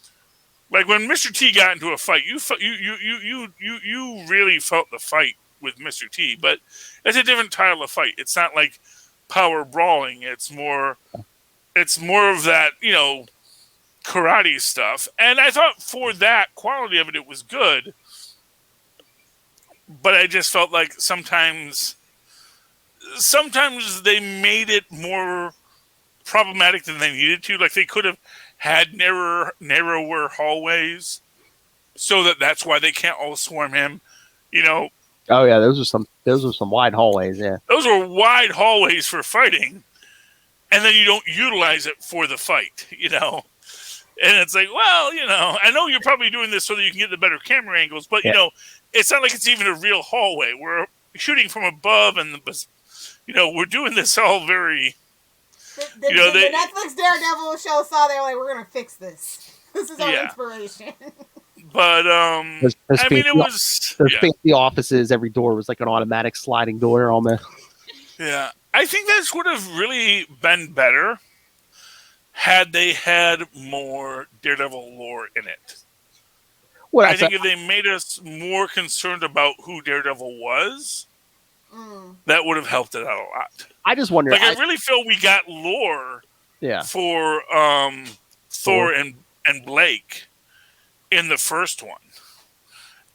Like when Mr. T got into a fight, you really felt the fight with Mr. T, but it's a different style of fight. It's not like power brawling. It's more of that, karate stuff. And I thought for that quality of it, it was good. But I just felt like sometimes they made it more problematic than they needed to. Like they could have had narrower hallways, so that's why they can't all swarm him. Oh yeah, those are some wide hallways. Yeah, those are wide hallways for fighting, and then you don't utilize it for the fight. And it's like, well, I know you're probably doing this so that you can get the better camera angles, but it's not like it's even a real hallway. We're shooting from above, and we're doing this all very. The Netflix Daredevil show saw they were like, we're gonna fix this. This is our inspiration. But those it was fancy offices. Every door was like an automatic sliding door, almost. Yeah, I think this would have really been better had they had more Daredevil lore in it. I think if they made us more concerned about who Daredevil was, that would have helped it out a lot. I just wonder. I really feel we got lore for Thor and Blake in the first one.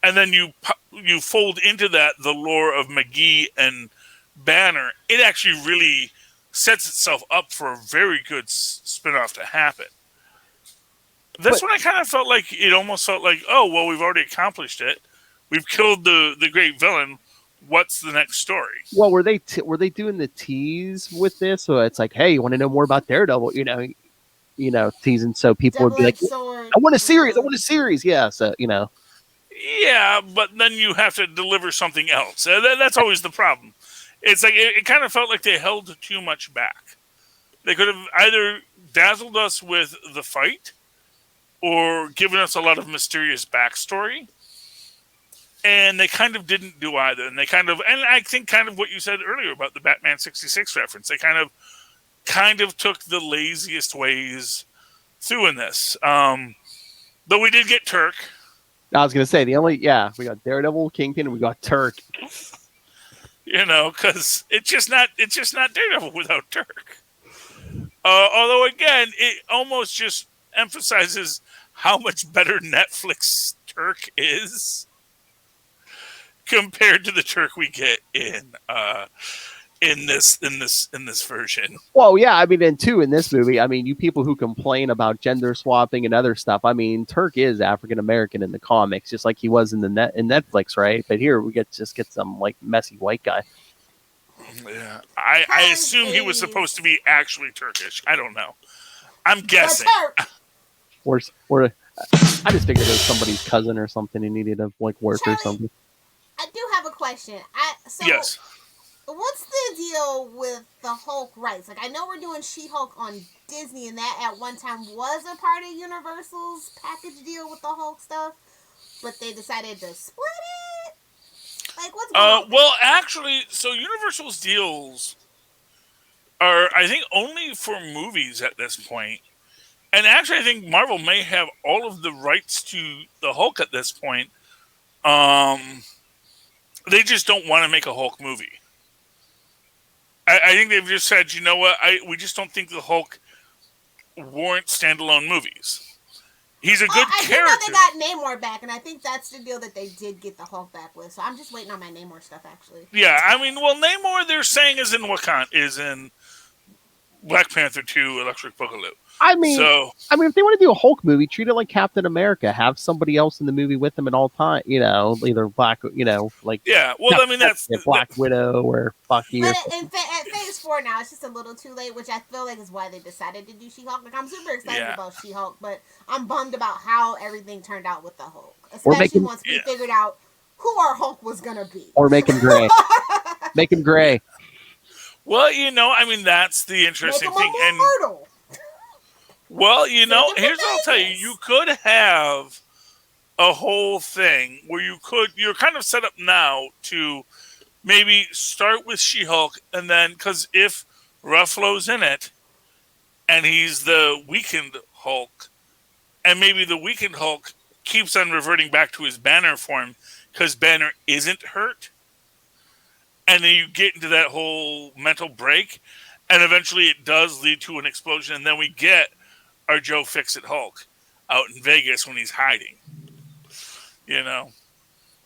And then you fold into that the lore of McGee and Banner. It actually really sets itself up for a very good spinoff to happen. That's when I kind of felt like it almost felt like, oh, well, we've already accomplished it. We've killed the great villain. What's the next story? Well, were they doing the tease with this? So it's like, hey, you want to know more about Daredevil? Teasing so people would be like, I want a series. I want a series. Yeah. So Yeah, but then you have to deliver something else. That's always the problem. It's like it kind of felt like they held too much back. They could have either dazzled us with the fight or given us a lot of mysterious backstory. And they kind of didn't do either. And I think kind of what you said earlier about the Batman 66 reference. They kind of took the laziest ways through in this. Though we did get Turk. I was going to say we got Daredevil, Kingpin, and we got Turk. Because it's just not Daredevil without Turk. Although again, it almost just emphasizes how much better Netflix Turk is compared to the Turk we get in this version. Well, yeah, I mean, and two in this movie, I mean, you people who complain about gender swapping and other stuff, I mean, Turk is African American in the comics, just like he was in Netflix, right? But here we get some like messy white guy. Yeah, I assume he was supposed to be actually Turkish. I don't know. I'm guessing. Or I just figured it was somebody's cousin or something who needed to like work or something. I do have a question. Yes. What's the deal with the Hulk rights? Like, I know we're doing She-Hulk on Disney, and that at one time was a part of Universal's package deal with the Hulk stuff, but they decided to split it. Like, what's going on? Well, actually, so Universal's deals are, I think, only for movies at this point. And actually, I think Marvel may have all of the rights to the Hulk at this point. They just don't want to make a Hulk movie. I think they've just said, you know what? We just don't think the Hulk warrants standalone movies. He's a good character. I do know they got Namor back, and I think that's the deal that they did get the Hulk back with. So I'm just waiting on my Namor stuff, actually. Yeah, I mean, well, Namor, they're saying is in Black Panther 2, Electric Boogaloo. I mean, if they want to do a Hulk movie, treat it like Captain America. Have somebody else in the movie with him at all time. Either Black, like I mean that's Black Widow or Bucky. But at Phase 4 now, it's just a little too late, which I feel like is why they decided to do She-Hulk. Like, I'm super excited about She-Hulk, but I'm bummed about how everything turned out with the Hulk, especially once we figured out who our Hulk was gonna be. Or make him gray. Make him gray. Well, I mean, that's the interesting Make him thing. And immortal. well, Send him to here's what I'll tell you: Vegas. you could have a whole thing where you're kind of set up now to maybe start with She-Hulk, and then because if Ruffalo's in it and he's the weakened Hulk, and maybe the weakened Hulk keeps on reverting back to his Banner form because Banner isn't hurt, and then you get into that whole mental break, and eventually it does lead to an explosion, and then we get our Joe Fix-It Hulk out in Vegas when he's hiding.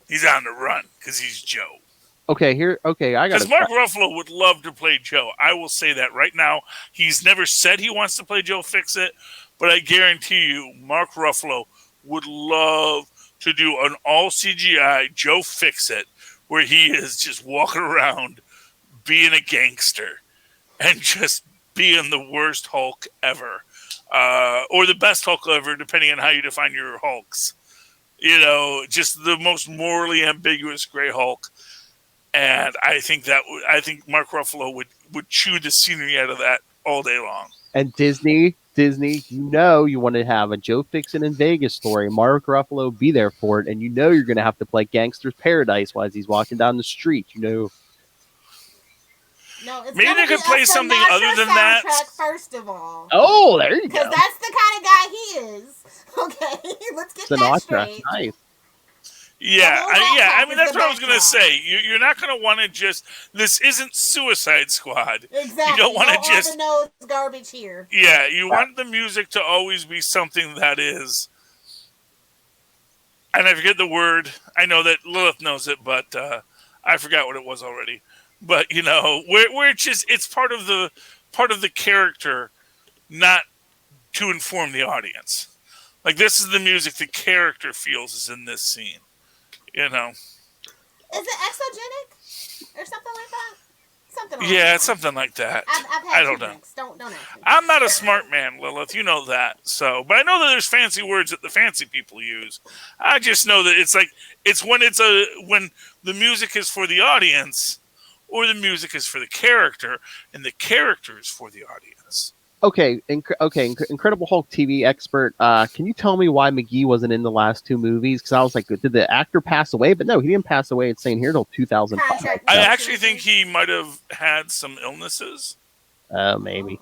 He's on the run because he's Joe. Okay, I got. Because Mark Ruffalo would love to play Joe. I will say that right now. He's never said he wants to play Joe Fix-It, but I guarantee you, Mark Ruffalo would love to do an all CGI Joe Fix-It, where he is just walking around being a gangster and just being the worst Hulk ever, or the best Hulk ever, depending on how you define your Hulks. Just the most morally ambiguous gray Hulk. And I think Mark Ruffalo would chew the scenery out of that all day long. And Disney, you want to have a Joe Fix-It in Vegas story. Mark Ruffalo be there for it, and you're going to have to play Gangster's Paradise while he's walking down the street. No, maybe they could play something other than that. First of all. Oh, there you go. Because that's the kind of guy he is. Okay, let's get Sinatra. that straight. Nice. Yeah, I mean, that's what I was going to say. You're not going to want to just... This isn't Suicide Squad. Exactly. You don't want to just... the nose garbage here. Yeah, you want the music to always be something that is... And I forget the word. I know that Lilith knows it, but I forgot what it was already. But, where it's just... It's part of the character, not to inform the audience. Like, this is the music the character feels is in this scene. Is it exogenic or something like that? Something like that. It's something like that. I've had I don't know. Drinks. Don't ask me. I'm not a smart man, Lilith. You know that. So, but I know that there's fancy words that the fancy people use. I just know that it's when the music is for the audience, or the music is for the character, and the character is for the audience. Okay, Incredible Hulk TV expert. Can you tell me why McGee wasn't in the last two movies? Because I was like, did the actor pass away? But no, he didn't pass away. It's saying here till 2005. I actually think he might have had some illnesses. Maybe.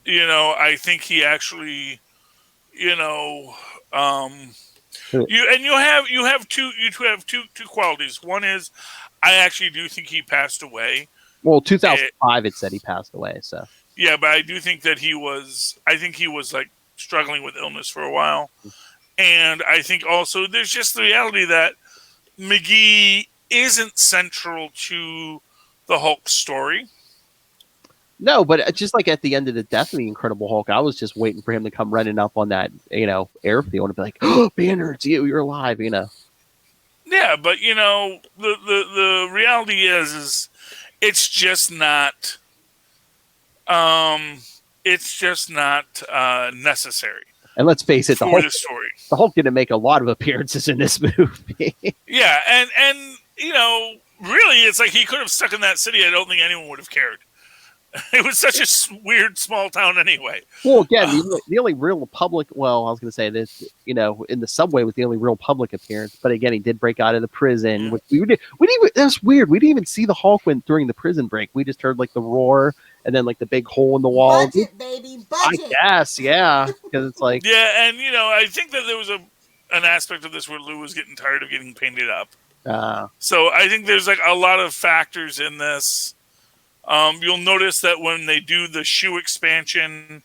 I think he actually, you have two qualities. One is, I actually do think he passed away. Well, 2005 it said he passed away. So. Yeah, but I do think that I think he was like struggling with illness for a while. And I think also there's just the reality that McGee isn't central to the Hulk story. No, but just like at the end of the death of the Incredible Hulk, I was just waiting for him to come running up on that, airfield and be like, "Oh, Banner, it's you're alive," Yeah, but the reality is it's just not. It's just not necessary. And let's face it, the Hulk didn't make a lot of appearances in this movie. Yeah, and really, it's like he could have stuck in that city. I don't think anyone would have cared. It was such a weird small town anyway. Well, again, the only real public... Well, I was going to say this, in the subway was the only real public appearance. But again, he did break out of the prison. Mm-hmm. That's weird. We didn't even see the Hulk during the prison break. We just heard, the roar and then, the big hole in the wall. Budget, baby, budget. I guess, yeah. Because it's like... Yeah, and, I think that there was an aspect of this where Lou was getting tired of getting painted up. So I think there's, a lot of factors in this. You'll notice that when they do the shoe expansion,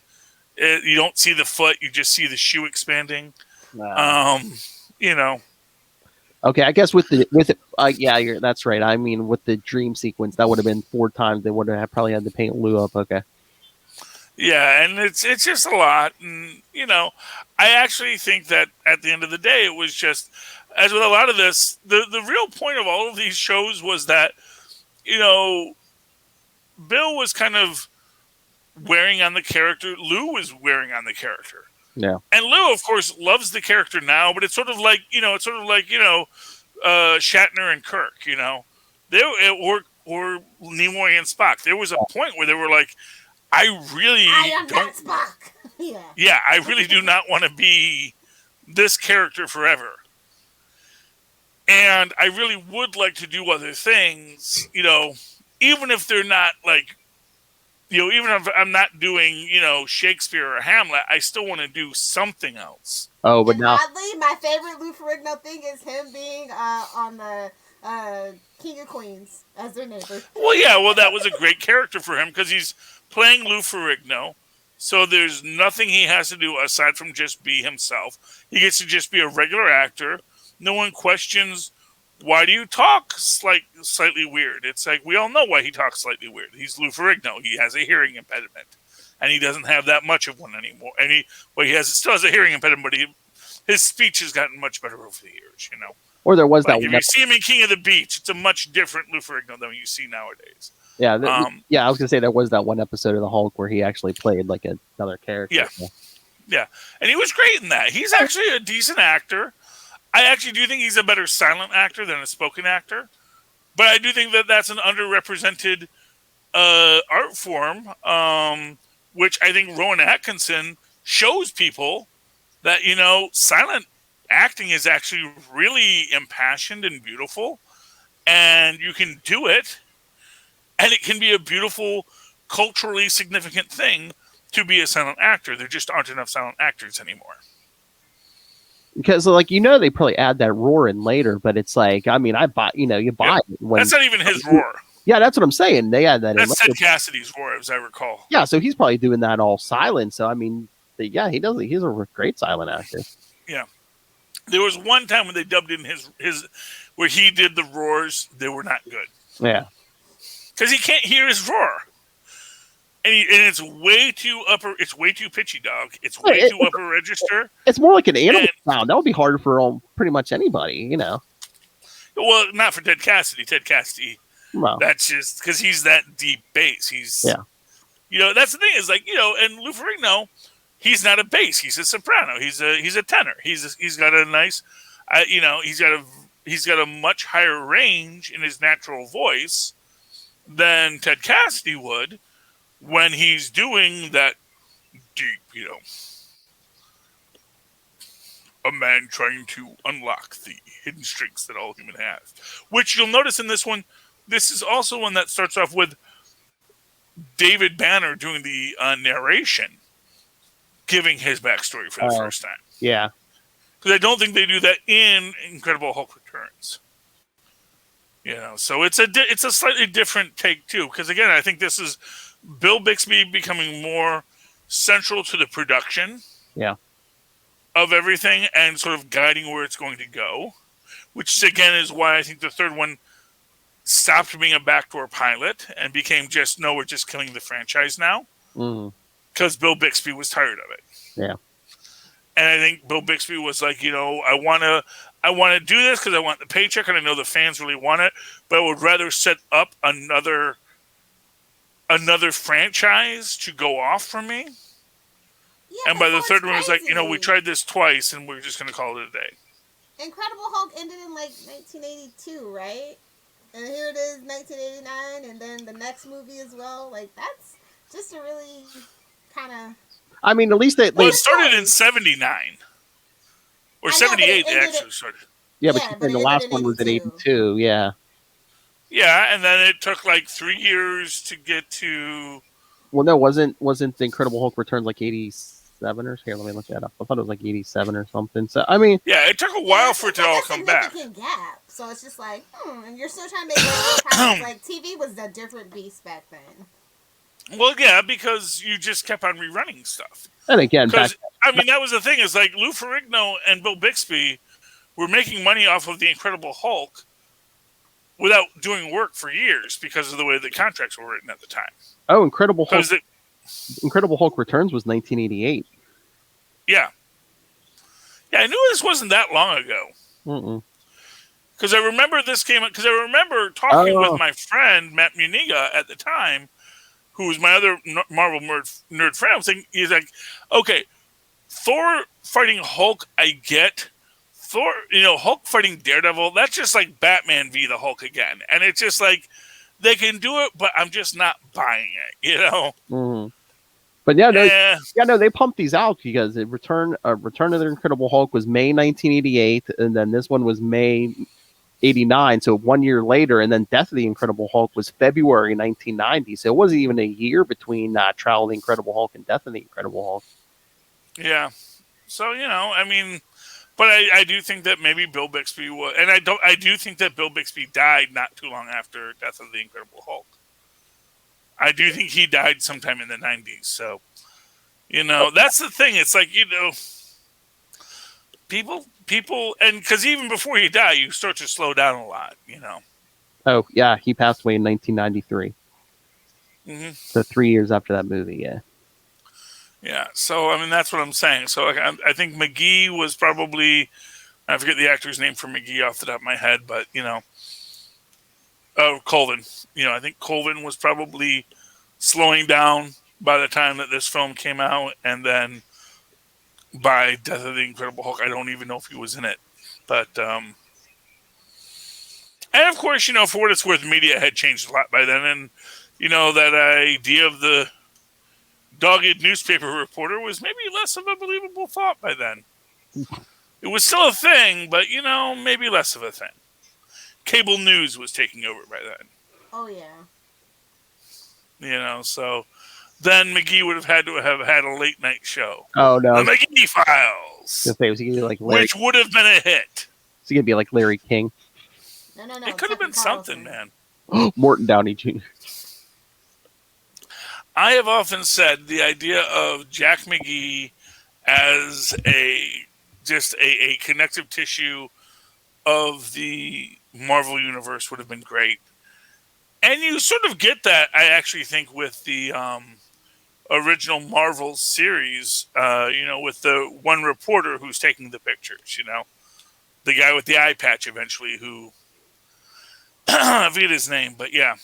you don't see the foot; you just see the shoe expanding. Okay, I guess that's right. I mean, with the dream sequence, that would have been 4 times. They would have probably had to paint Lou up. Okay. Yeah, and it's just a lot, and I actually think that at the end of the day, it was just, as with a lot of this, the real point of all of these shows was that, Bill was kind of wearing on the character. Lou was wearing on the character. Yeah. And Lou, of course, loves the character now, but it's sort of like, Shatner and Kirk. Or Nimoy and Spock. There was a point where they were like, I am don't. not Spock. Yeah. Yeah, I really do not want to be this character forever. And I really would like to do other things, even if they're not like, even if I'm not doing, Shakespeare or Hamlet, I still want to do something else. Oh, but now, oddly, my favorite Lou Ferrigno thing is him being on the King of Queens as their neighbor. Well, that was a great character for him because he's playing Lou Ferrigno. So there's nothing he has to do aside from just be himself. He gets to just be a regular actor. No one questions, why do you talk slightly weird? It's like, we all know why he talks slightly weird. He's Lou Ferrigno. He has a hearing impediment. And he doesn't have that much of one anymore. And he still has a hearing impediment, but his speech has gotten much better over the years, Or there was like that if one. you see him in King of the Beach, it's a much different Lou Ferrigno than you see nowadays. Yeah, I was gonna say there was that one episode of the Hulk where he actually played like another character. Yeah, and he was great in that. He's actually a decent actor. I actually do think he's a better silent actor than a spoken actor, but I do think that that's an underrepresented art form, which I think Rowan Atkinson shows people that silent acting is actually really impassioned and beautiful, and you can do it. And it can be a beautiful, culturally significant thing to be a silent actor. There just aren't enough silent actors anymore. Because, they probably add that roar in later, but it's like, I mean, you buy it. That's not even his roar. Yeah, that's what I'm saying. They add that That's in. Ted Cassidy's roar, as I recall. Yeah, so he's probably doing that all silent. So, I mean, he does. He's a great silent actor. Yeah. There was one time when they dubbed in his where he did the roars. They were not good. Yeah. Because he can't hear his roar. And it's way too upper. It's way too pitchy, dog. It's way too upper register. It's more like an animal sound. That would be hard for pretty much anybody, Well, not for Ted Cassidy. Ted Cassidy. Well, that's just because he's that deep bass. He's that's the thing is and Lou Ferrigno, he's not a bass. He's a soprano. He's a tenor. He's got a nice, he's got a much higher range in his natural voice than Ted Cassidy would when he's doing that deep, a man trying to unlock the hidden strengths that all human has. Which you'll notice in this one, this is also one that starts off with David Banner doing the narration, giving his backstory for the first time. Yeah. Because I don't think they do that in Incredible Hulk Returns. So it's a slightly different take too. Because again, I think this is Bill Bixby becoming more central to the production of everything and sort of guiding where it's going to go. Which again is why I think the third one stopped being a backdoor pilot and became we're just killing the franchise now. Because Bill Bixby was tired of it. Yeah. And I think Bill Bixby was like, I want to do this because I want the paycheck and I know the fans really want it, but I would rather set up another franchise to go off from me. Yeah, and by the third one, it was like, we tried this twice and we're just going to call it a day. Incredible Hulk ended in 1982, right? And here it is, 1989, and then the next movie as well. That's just a really kind of... I mean, at least it started in 79. Or 78, they actually started. Yeah, but the last one was in 82, yeah. Yeah, and then it took 3 years to get to... Well, no, wasn't the Incredible Hulk Returns 87 or... Here, let me look that up. I thought it was 87 or something. So, I mean... Yeah, it took a while for it to all come back. Gap. So it's just and you're still trying to make TV was a different beast back then. Well, yeah, because you just kept on rerunning stuff. And again, that was the thing is Lou Ferrigno and Bill Bixby were making money off of the Incredible Hulk without doing work for years because of the way the contracts were written at the time. Oh, Incredible Hulk Returns was 1988. Yeah. Yeah, I knew this wasn't that long ago. Because I remember this came up, because I remember talking with my friend, Matt Muniga, at the time, who was my other Marvel nerd friend. He's like, okay, Thor fighting Hulk, I get. Thor, Hulk fighting Daredevil, that's just like Batman v the Hulk again. And it's just like, they can do it, but I'm just not buying it, Mm. But yeah, Eh, no, they pumped these out because Return of the Incredible Hulk was May 1988, and then this one was May 89, so 1 year later, and then Death of the Incredible Hulk was February 1990. So it wasn't even a year between Trial of the Incredible Hulk and Death of the Incredible Hulk. yeah. So, I mean, but I do think that maybe Bill Bixby was, and I do think that Bill Bixby died not too long after Death of the Incredible Hulk. I do think he died sometime in the 90s. So, that's the thing. It's like, people, and because even before you die, you start to slow down a lot, Oh, yeah, he passed away in 1993. Mm-hmm. So 3 years after that movie, yeah. Yeah, so, I mean, that's what I'm saying. So, like, I think McGee was probably, I forget the actor's name for McGee off the top of my head, but, Colvin. I think Colvin was probably slowing down by the time that this film came out, and then by Death of the Incredible Hulk, I don't even know if he was in it. But, and of course, for what it's worth, media had changed a lot by then, and, that idea of the dogged newspaper reporter was maybe less of a believable thought by then. It was still a thing, but, maybe less of a thing. Cable news was taking over by then. Oh, yeah. So then McGee would have had to have had a late night show. Oh, no. The McGee Files. Was he gonna be like Larry, which would have been a hit. Is he going to be like Larry King? No. It could have been something, man. Morton Downey Jr. I have often said the idea of Jack McGee as just a connective tissue of the Marvel Universe would have been great. And you sort of get that, I actually think, with the original Marvel series, with the one reporter who's taking the pictures, the guy with the eye patch eventually who, I forget his name, but yeah.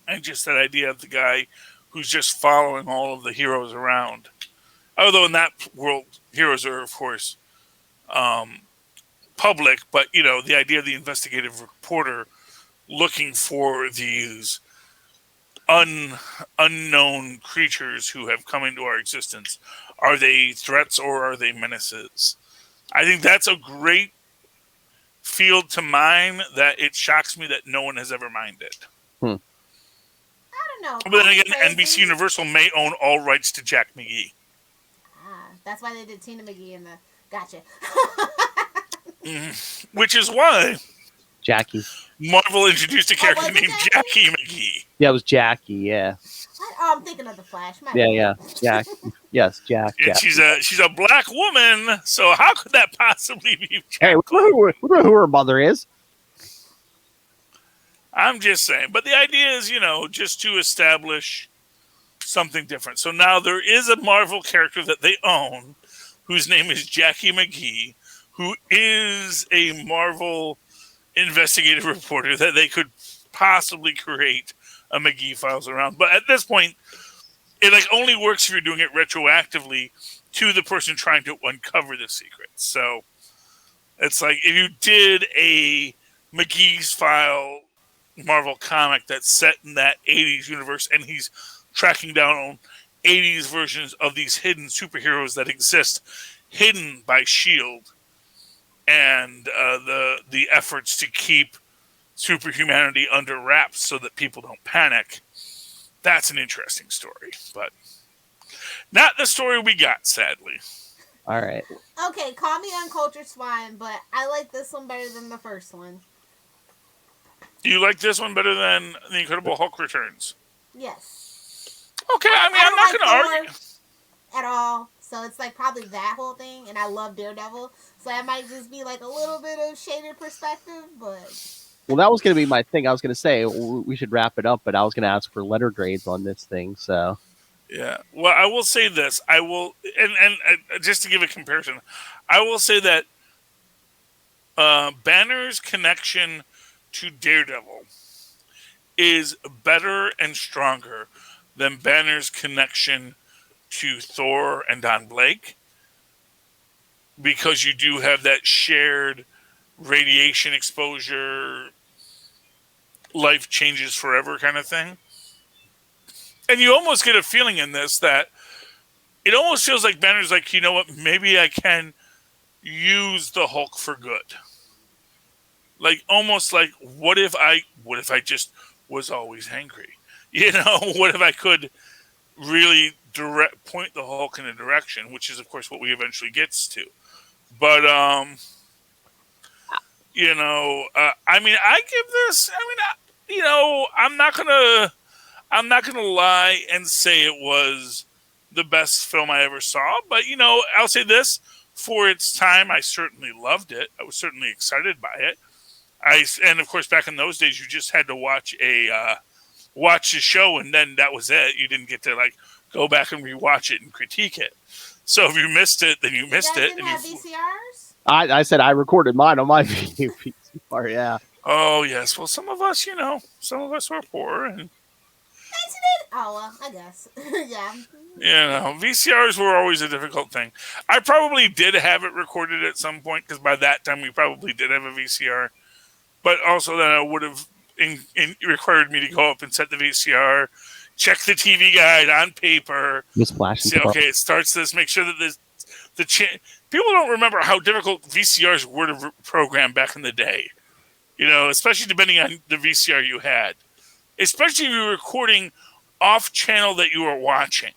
And just that idea of the guy who's just following all of the heroes around. Although in that world, heroes are, of course, public, but, the idea of the investigative reporter looking for these unknown creatures who have come into our existence. Are they threats or are they menaces? I think that's a great field to mine that it shocks me that no one has ever mined it. I don't know. But then again, NBC Universal may own all rights to Jack McGee. That's why they did Tina McGee in the... Gotcha. Which is why... Jackie. Marvel introduced a character named Jackie McGee. Yeah, it was Jackie, yeah. I'm thinking of the Flash. Yeah. Jack. Yes, Jack. And she's a black woman, so how could that possibly be Jack? Hey, we know who her mother is. I'm just saying. But the idea is, just to establish something different. So now there is a Marvel character that they own whose name is Jackie McGee, who is a Marvel investigative reporter that they could possibly create a McGee Files around. But at this point, it only works if you're doing it retroactively to the person trying to uncover the secrets. So it's like if you did a McGee's File Marvel comic that's set in that 80s universe and he's tracking down 80s versions of these hidden superheroes that exist hidden by S.H.I.E.L.D. and the efforts to keep superhumanity under wraps so that people don't panic. That's an interesting story, but not the story we got, sadly. All right. Okay, call me uncultured swine, but I like this one better than the first one. Do you like this one better than The Incredible Hulk Returns? Yes. Okay, I mean, I'm not going to argue. At all. So it's probably that whole thing, and I love Daredevil, so that might just be a little bit of shaded perspective, but... Well, that was going to be my thing. I was going to say we should wrap it up, but I was going to ask for letter grades on this thing, so... Yeah. Well, I will say this. I will... And just to give a comparison, I will say that Banner's connection to Daredevil is better and stronger than Banner's connection to Thor and Don Blake. because you do have that shared radiation exposure, life changes forever kind of thing. And you almost get a feeling in this that it almost feels like Banner's like, you know what, maybe I can use the Hulk for good. Like almost like what if I just was always angry? What if I could really point the Hulk in a direction, which is of course what we eventually gets to. But I mean, I give this. I mean, I'm not gonna lie and say it was the best film I ever saw. But I'll say this: for its time, I certainly loved it. I was certainly excited by it. And of course, back in those days, you just had to watch a show, and then that was it. You didn't get to go back and rewatch it and critique it. So if you missed it, then you missed it. Didn't have VCRs? I said I recorded mine on my VCR. Yeah. Oh yes. Well, some of us were poor, and Oh well, I guess. VCRs were always a difficult thing. I probably did have it recorded at some point because by that time we probably did have a VCR. But also then it would have required me to go up and set the VCR, check the TV guide on paper, say, okay, it starts this, make sure that people don't remember how difficult VCRs were to program back in the day. Especially depending on the VCR you had. Especially if you were recording off channel that you were watching,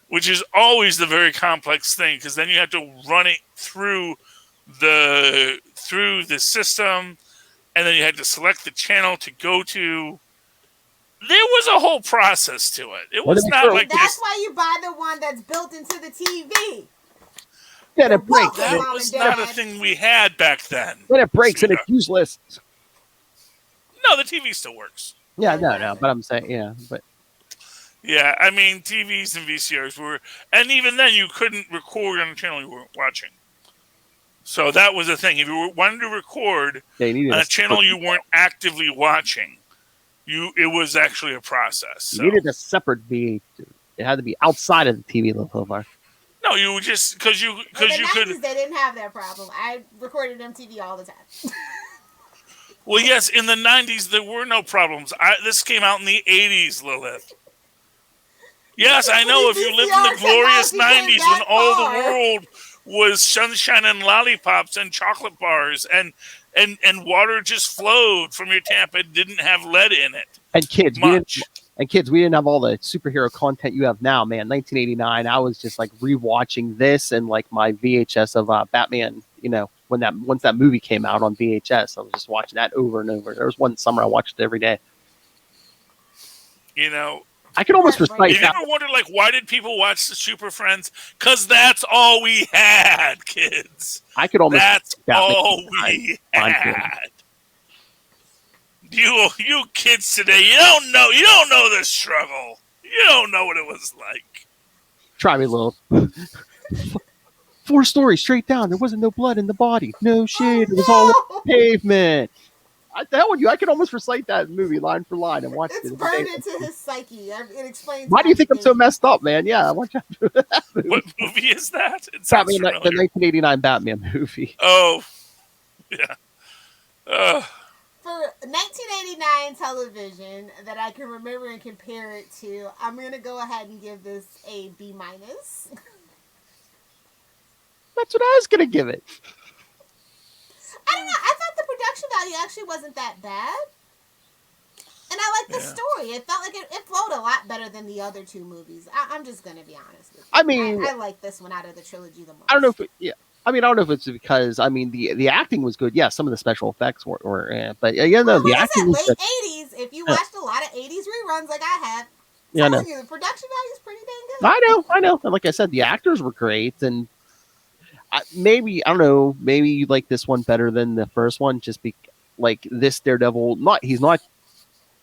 which is always the very complex thing because then you have to run it through the system, and then you had to select the channel to go to. There was a whole process to it. It was not like that's why you buy the one that's built into the TV. Then it breaks. That was not a thing we had back then. Then it breaks and it's useless. No, the TV still works. Yeah, no, but I'm saying, yeah, I mean, TVs and VCRs were, and even then, you couldn't record on a channel you weren't watching. So that was the thing. If you wanted to record on a channel you weren't actively watching, it was actually a process. So. You needed a separate VHS. It had to be outside of the TV, Lovar. No, you just because you could. They didn't have that problem. I recorded MTV all the time. Well, yes, in the 90s there were no problems. This came out in the 80s, Lilith. Yes, I know. If you lived in the glorious 90s when all the world was sunshine and lollipops and chocolate bars and water just flowed from your tap and didn't have lead in it. And kids, we didn't have all the superhero content you have now, man. 1989, I was just rewatching this and my VHS of Batman. Once that movie came out on VHS, I was just watching that over and over. There was one summer I watched it every day. I could almost recite that. You ever wondered, why did people watch the Super Friends? Because that's all we had, kids. That's all we had. You kids today, you don't know the struggle. You don't know what it was like. Try me, Lil. 4 stories straight down. There wasn't no blood in the body. No shit. It was all pavement. I tell you, I could almost recite that movie line for line and watch it. It's burned into his psyche. It explains. Why do you think I'm so messed up, man? Yeah, I want you to do that movie. What movie is that? Batman, the 1989 Batman movie. Oh, yeah. For 1989 television that I can remember and compare it to, I'm going to go ahead and give this a B-. That's what I was going to give it. I don't know. I thought the production value actually wasn't that bad. And I like the story. It felt like it flowed a lot better than the other 2 movies. I'm just going to be honest with you. I mean... I like this one out of the trilogy the most. I don't know if... I don't know if it's because, the acting was good. Yeah, some of the special effects were but the acting was late 80s, if you watched a lot of 80s reruns like I have, the production value is pretty dang good. I know. And like I said, the actors were great, and maybe, I don't know, maybe you like this one better than the first one, just this Daredevil, he's not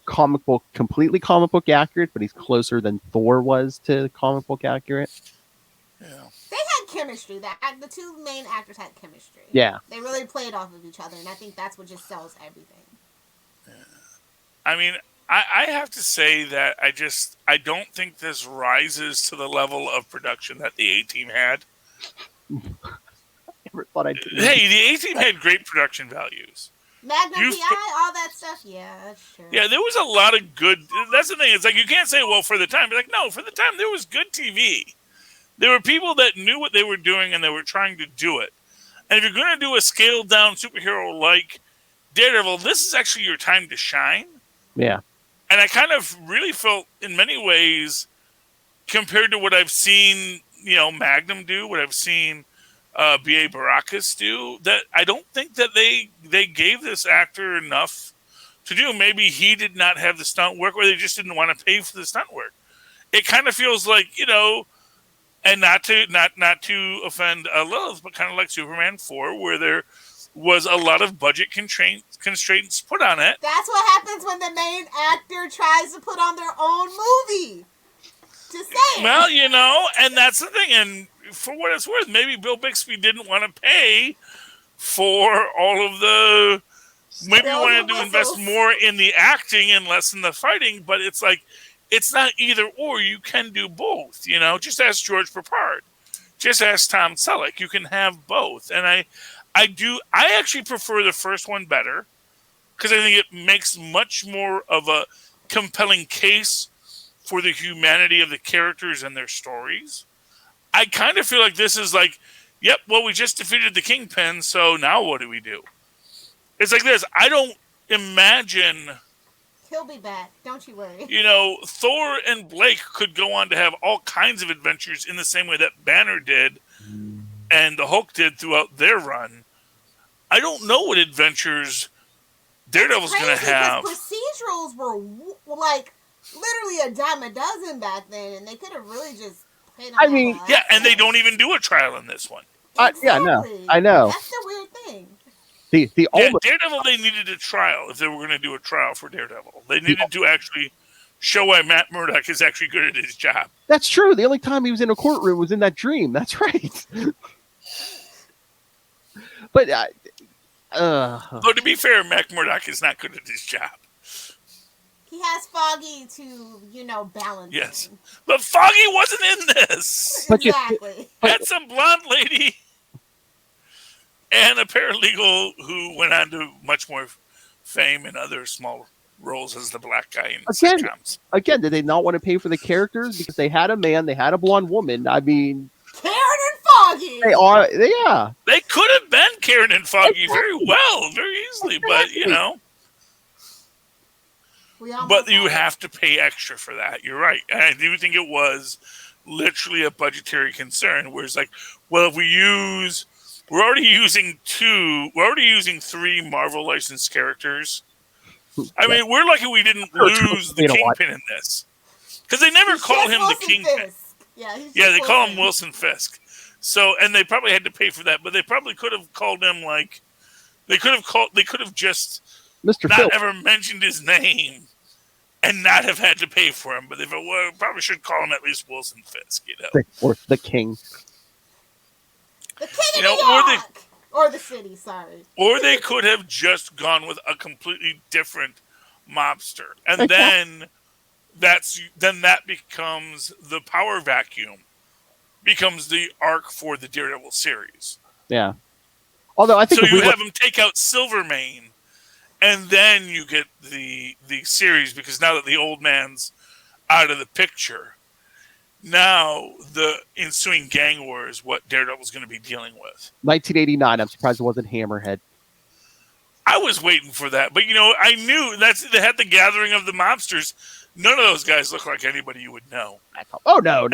completely comic book accurate, but he's closer than Thor was to comic book accurate. Yeah. They had chemistry. The 2 main actors had chemistry. Yeah. They really played off of each other, and I think that's what just sells everything. Yeah. I mean, I have to say that I don't think this rises to the level of production that the A-Team had. thought I'd. Hey, the A-Team had great production values. Magnum PI, all that stuff. Yeah, that's true. Yeah, there was a lot of good. That's the thing. It's like you can't say, well, for the time. Like, no, for the time, there was good TV. There were people that knew what they were doing and they were trying to do it. And if you're going to do a scaled down superhero like Daredevil, this is actually your time to shine. Yeah. And I kind of really felt, in many ways, compared to what I've seen, Magnum do, what I've seen B.A. Baracus do, that I don't think that they gave this actor enough to do. Maybe he did not have the stunt work, or they just didn't want to pay for the stunt work. It kind of feels like, and not to offend Lilith, but kind of like Superman 4, where there was a lot of budget constraints put on it. That's what happens when the main actor tries to put on their own movie. Just saying. Well, and that's the thing. And for what it's worth, maybe Bill Bixby didn't want to pay for all of the. Maybe he wanted to invest more in the acting and less in the fighting. But it's like, it's not either or. You can do both. Just ask George Papard. Just ask Tom Selleck. You can have both. And I actually prefer the first one better because I think it makes much more of a compelling case for the humanity of the characters and their stories. I kind of feel like this is like, yep, well, we just defeated the Kingpin, so now what do we do? It's like this. I don't imagine... He'll be back. Don't you worry. Thor and Blake could go on to have all kinds of adventures in the same way that Banner did and the Hulk did throughout their run. I don't know what adventures Daredevil's going to have. Procedurals were like literally a dime a dozen back then, and they could have really just paid on yeah, and they don't even do a trial in this one. Exactly. Yeah, no, I know. That's the weird thing. Daredevil, they needed a trial if they were going to do a trial for Daredevil. They needed to actually show why Matt Murdock is actually good at his job. That's true. The only time he was in a courtroom was in that dream. That's right. But, though to be fair, Matt Murdock is not good at his job. He has Foggy to, balance. Yes. Him. But Foggy wasn't in this. Exactly. Had some blonde lady and a paralegal who went on to much more fame in other small roles as the black guy in sitcoms. Again, did they not want to pay for the characters? Because they had a man, they had a blonde woman. I mean... Karen and Foggy! Yeah. They could have been Karen and Foggy very well, very easily, but, But you have to pay extra for that. You're right. And I do think it was literally a budgetary concern where it's like, well, if we're already using 3 Marvel licensed characters. I mean, we're lucky we didn't lose the Kingpin in this. Because they never call him the Kingpin. Yeah, they call him Wilson Fisk. So, and they probably had to pay for that, but they probably could have called him they could have just Mr. not Phil. ever mentioned his name and not have had to pay for him. But they probably should call him at least Wilson Fisk, Or the King. The King of New York! Or the city, sorry. Or they could have just gone with a completely different mobster. And then that becomes the power vacuum. Becomes the arc for the Daredevil series. Yeah. Although I think you have him take out Silvermane, and then you get the series, because now that the old man's out of the picture, now the ensuing gang war is what Daredevil's going to be dealing with. 1989. I'm surprised it wasn't Hammerhead. I was waiting for that, but I knew they had the gathering of the mobsters. None of those guys look like anybody you would know. Oh no.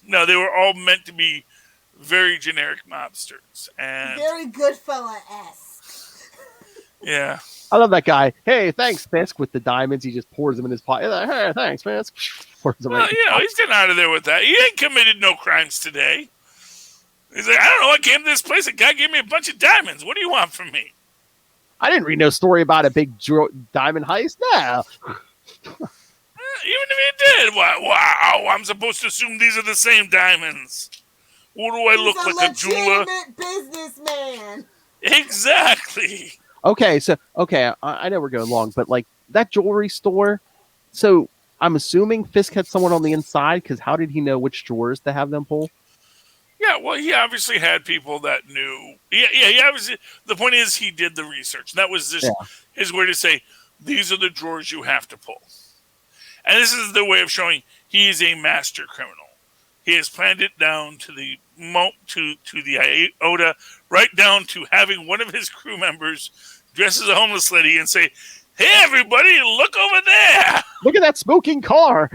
No, they were all meant to be very generic mobsters. And very Goodfella-esque. Yeah. I love that guy. Hey, thanks, Fisk, with the diamonds. He just pours them in his pocket. Hey, thanks, Fisk. Pours them he's getting out of there with that. He ain't committed no crimes today. He's like, I don't know. I came to this place. A guy gave me a bunch of diamonds. What do you want from me? I didn't read no story about a big diamond heist. No. Even if he did, wow, I'm supposed to assume these are the same diamonds. What do I look like, a jeweler? Businessman. Exactly. Okay, I know we're going long, but like that jewelry store. So I'm assuming Fisk had someone on the inside, because how did he know which drawers to have them pull? Yeah, well, he obviously had people that knew. Yeah, he obviously. The point is, he did the research. That was just his way to say, these are the drawers you have to pull. And this is the way of showing he is a master criminal. He has planned it down to the iota, right down to having one of his crew members dress as a homeless lady and say, "Hey, everybody, look over there! Look at that smoking car!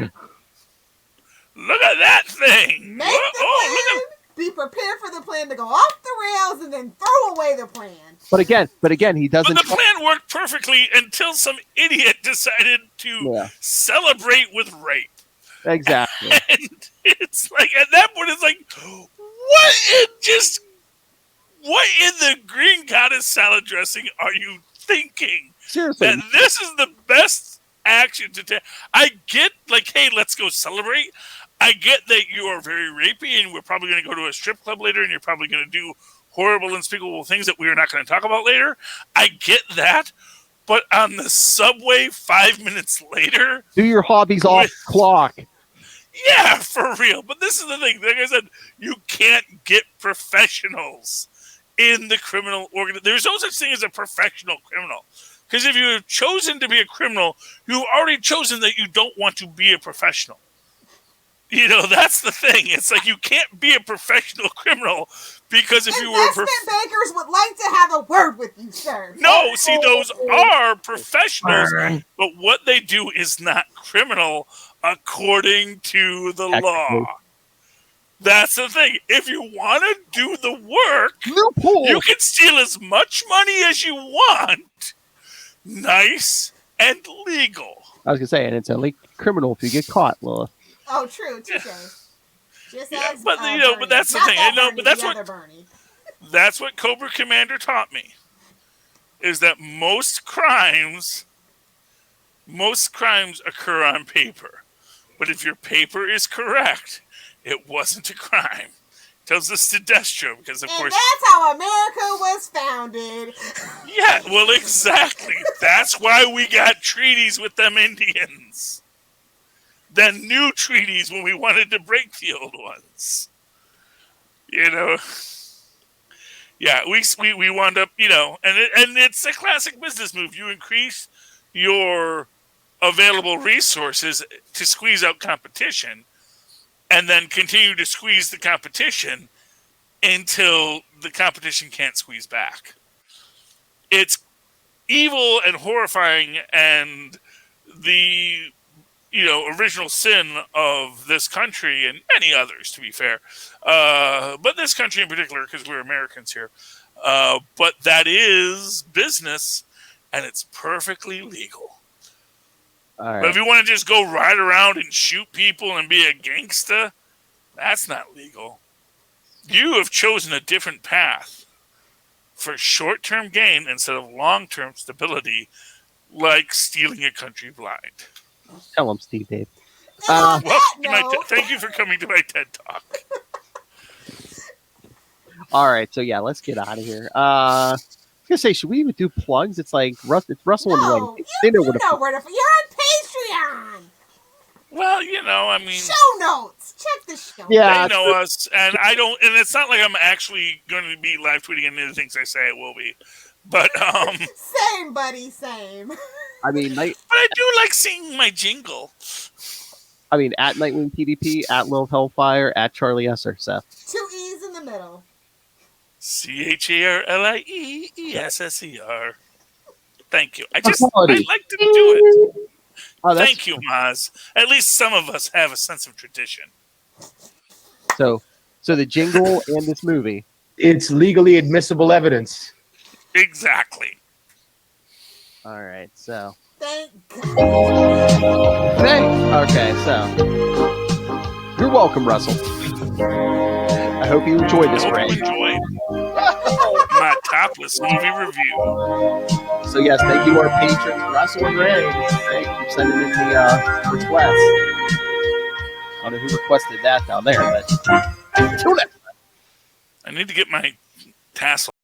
Look at that thing! Make the plan. Be prepared for the plan to go off the rails, and then throw away the plan." But again, he doesn't. But the plan worked perfectly until some idiot decided to celebrate with rape. Exactly. And it's like, at that point, it's like, what in the green goddess salad dressing are you thinking? Seriously. That this is the best action to take. I get, like, hey, let's go celebrate. I get that you are very rapey and we're probably going to go to a strip club later and you're probably going to do horrible, unspeakable things that we are not going to talk about later. I get that. But on the subway 5 minutes later... Do your hobbies off clock. Yeah, for real. But this is the thing. Like I said, you can't get professionals in the criminal organization. There's no such thing as a professional criminal. Because if you have chosen to be a criminal, you've already chosen that you don't want to be a professional. You know, that's the thing. It's like you can't be a professional criminal because if you were... Investment bankers would like to have a word with you, sir. No, see, those are professionals, but what they do is not criminal according to the law. That's the thing. If you want to do the work, you can steal as much money as you want. Nice and legal. I was going to say, and it's only criminal if you get caught, Lilith. Oh, true. Touche. Just as, but but that's the thing. But that's what Cobra Commander taught me. Is that most crimes occur on paper, but if your paper is correct, it wasn't a crime. Tells us to Destro because, of course, that's how America was founded. Yeah, well, exactly. That's why we got treaties with them Indians. Then new treaties when we wanted to break the old ones. You know, yeah, we wound up, you know, and it's a classic business move. You increase your available resources to squeeze out competition, and then continue to squeeze the competition until the competition can't squeeze back. It's evil and horrifying, and the original sin of this country and many others, to be fair. But this country in particular, because we're Americans here. But that is business, and it's perfectly legal. All right. But if you want to just go ride around and shoot people and be a gangsta, that's not legal. You have chosen a different path for short-term gain instead of long-term stability, like stealing a country blind. Tell him, Steve Dave. Thank you for coming to my TED Talk. All right, so yeah, let's get out of here. I was gonna say, should we even do plugs? It's like it's Russell and Ray. You know where to. You're on Patreon. Well, I mean, show notes. Check the show. Yeah, they know us, and I don't. And it's not like I'm actually going to be live tweeting any of the things I say I will be. But same, buddy, same. I mean, but I do like singing my jingle. I mean, at Nightwing PDP, at Lil Hellfire, at Charlie Esser, Seth. 2 E's in the middle. CHARLIESSER. Thank you. I like to do it. Oh, thank you, Maz. At least some of us have a sense of tradition. So the jingle and this movie. It's legally admissible evidence. Exactly. All right, so. Thank God. Okay, so. You're welcome, Russell. I hope you enjoyed this, Ray. My topless movie review. So yes, thank you to our patrons, Russell and Ray. Thank you for sending in the request. I don't know who requested that down there, but until next time. I need to get my tassel.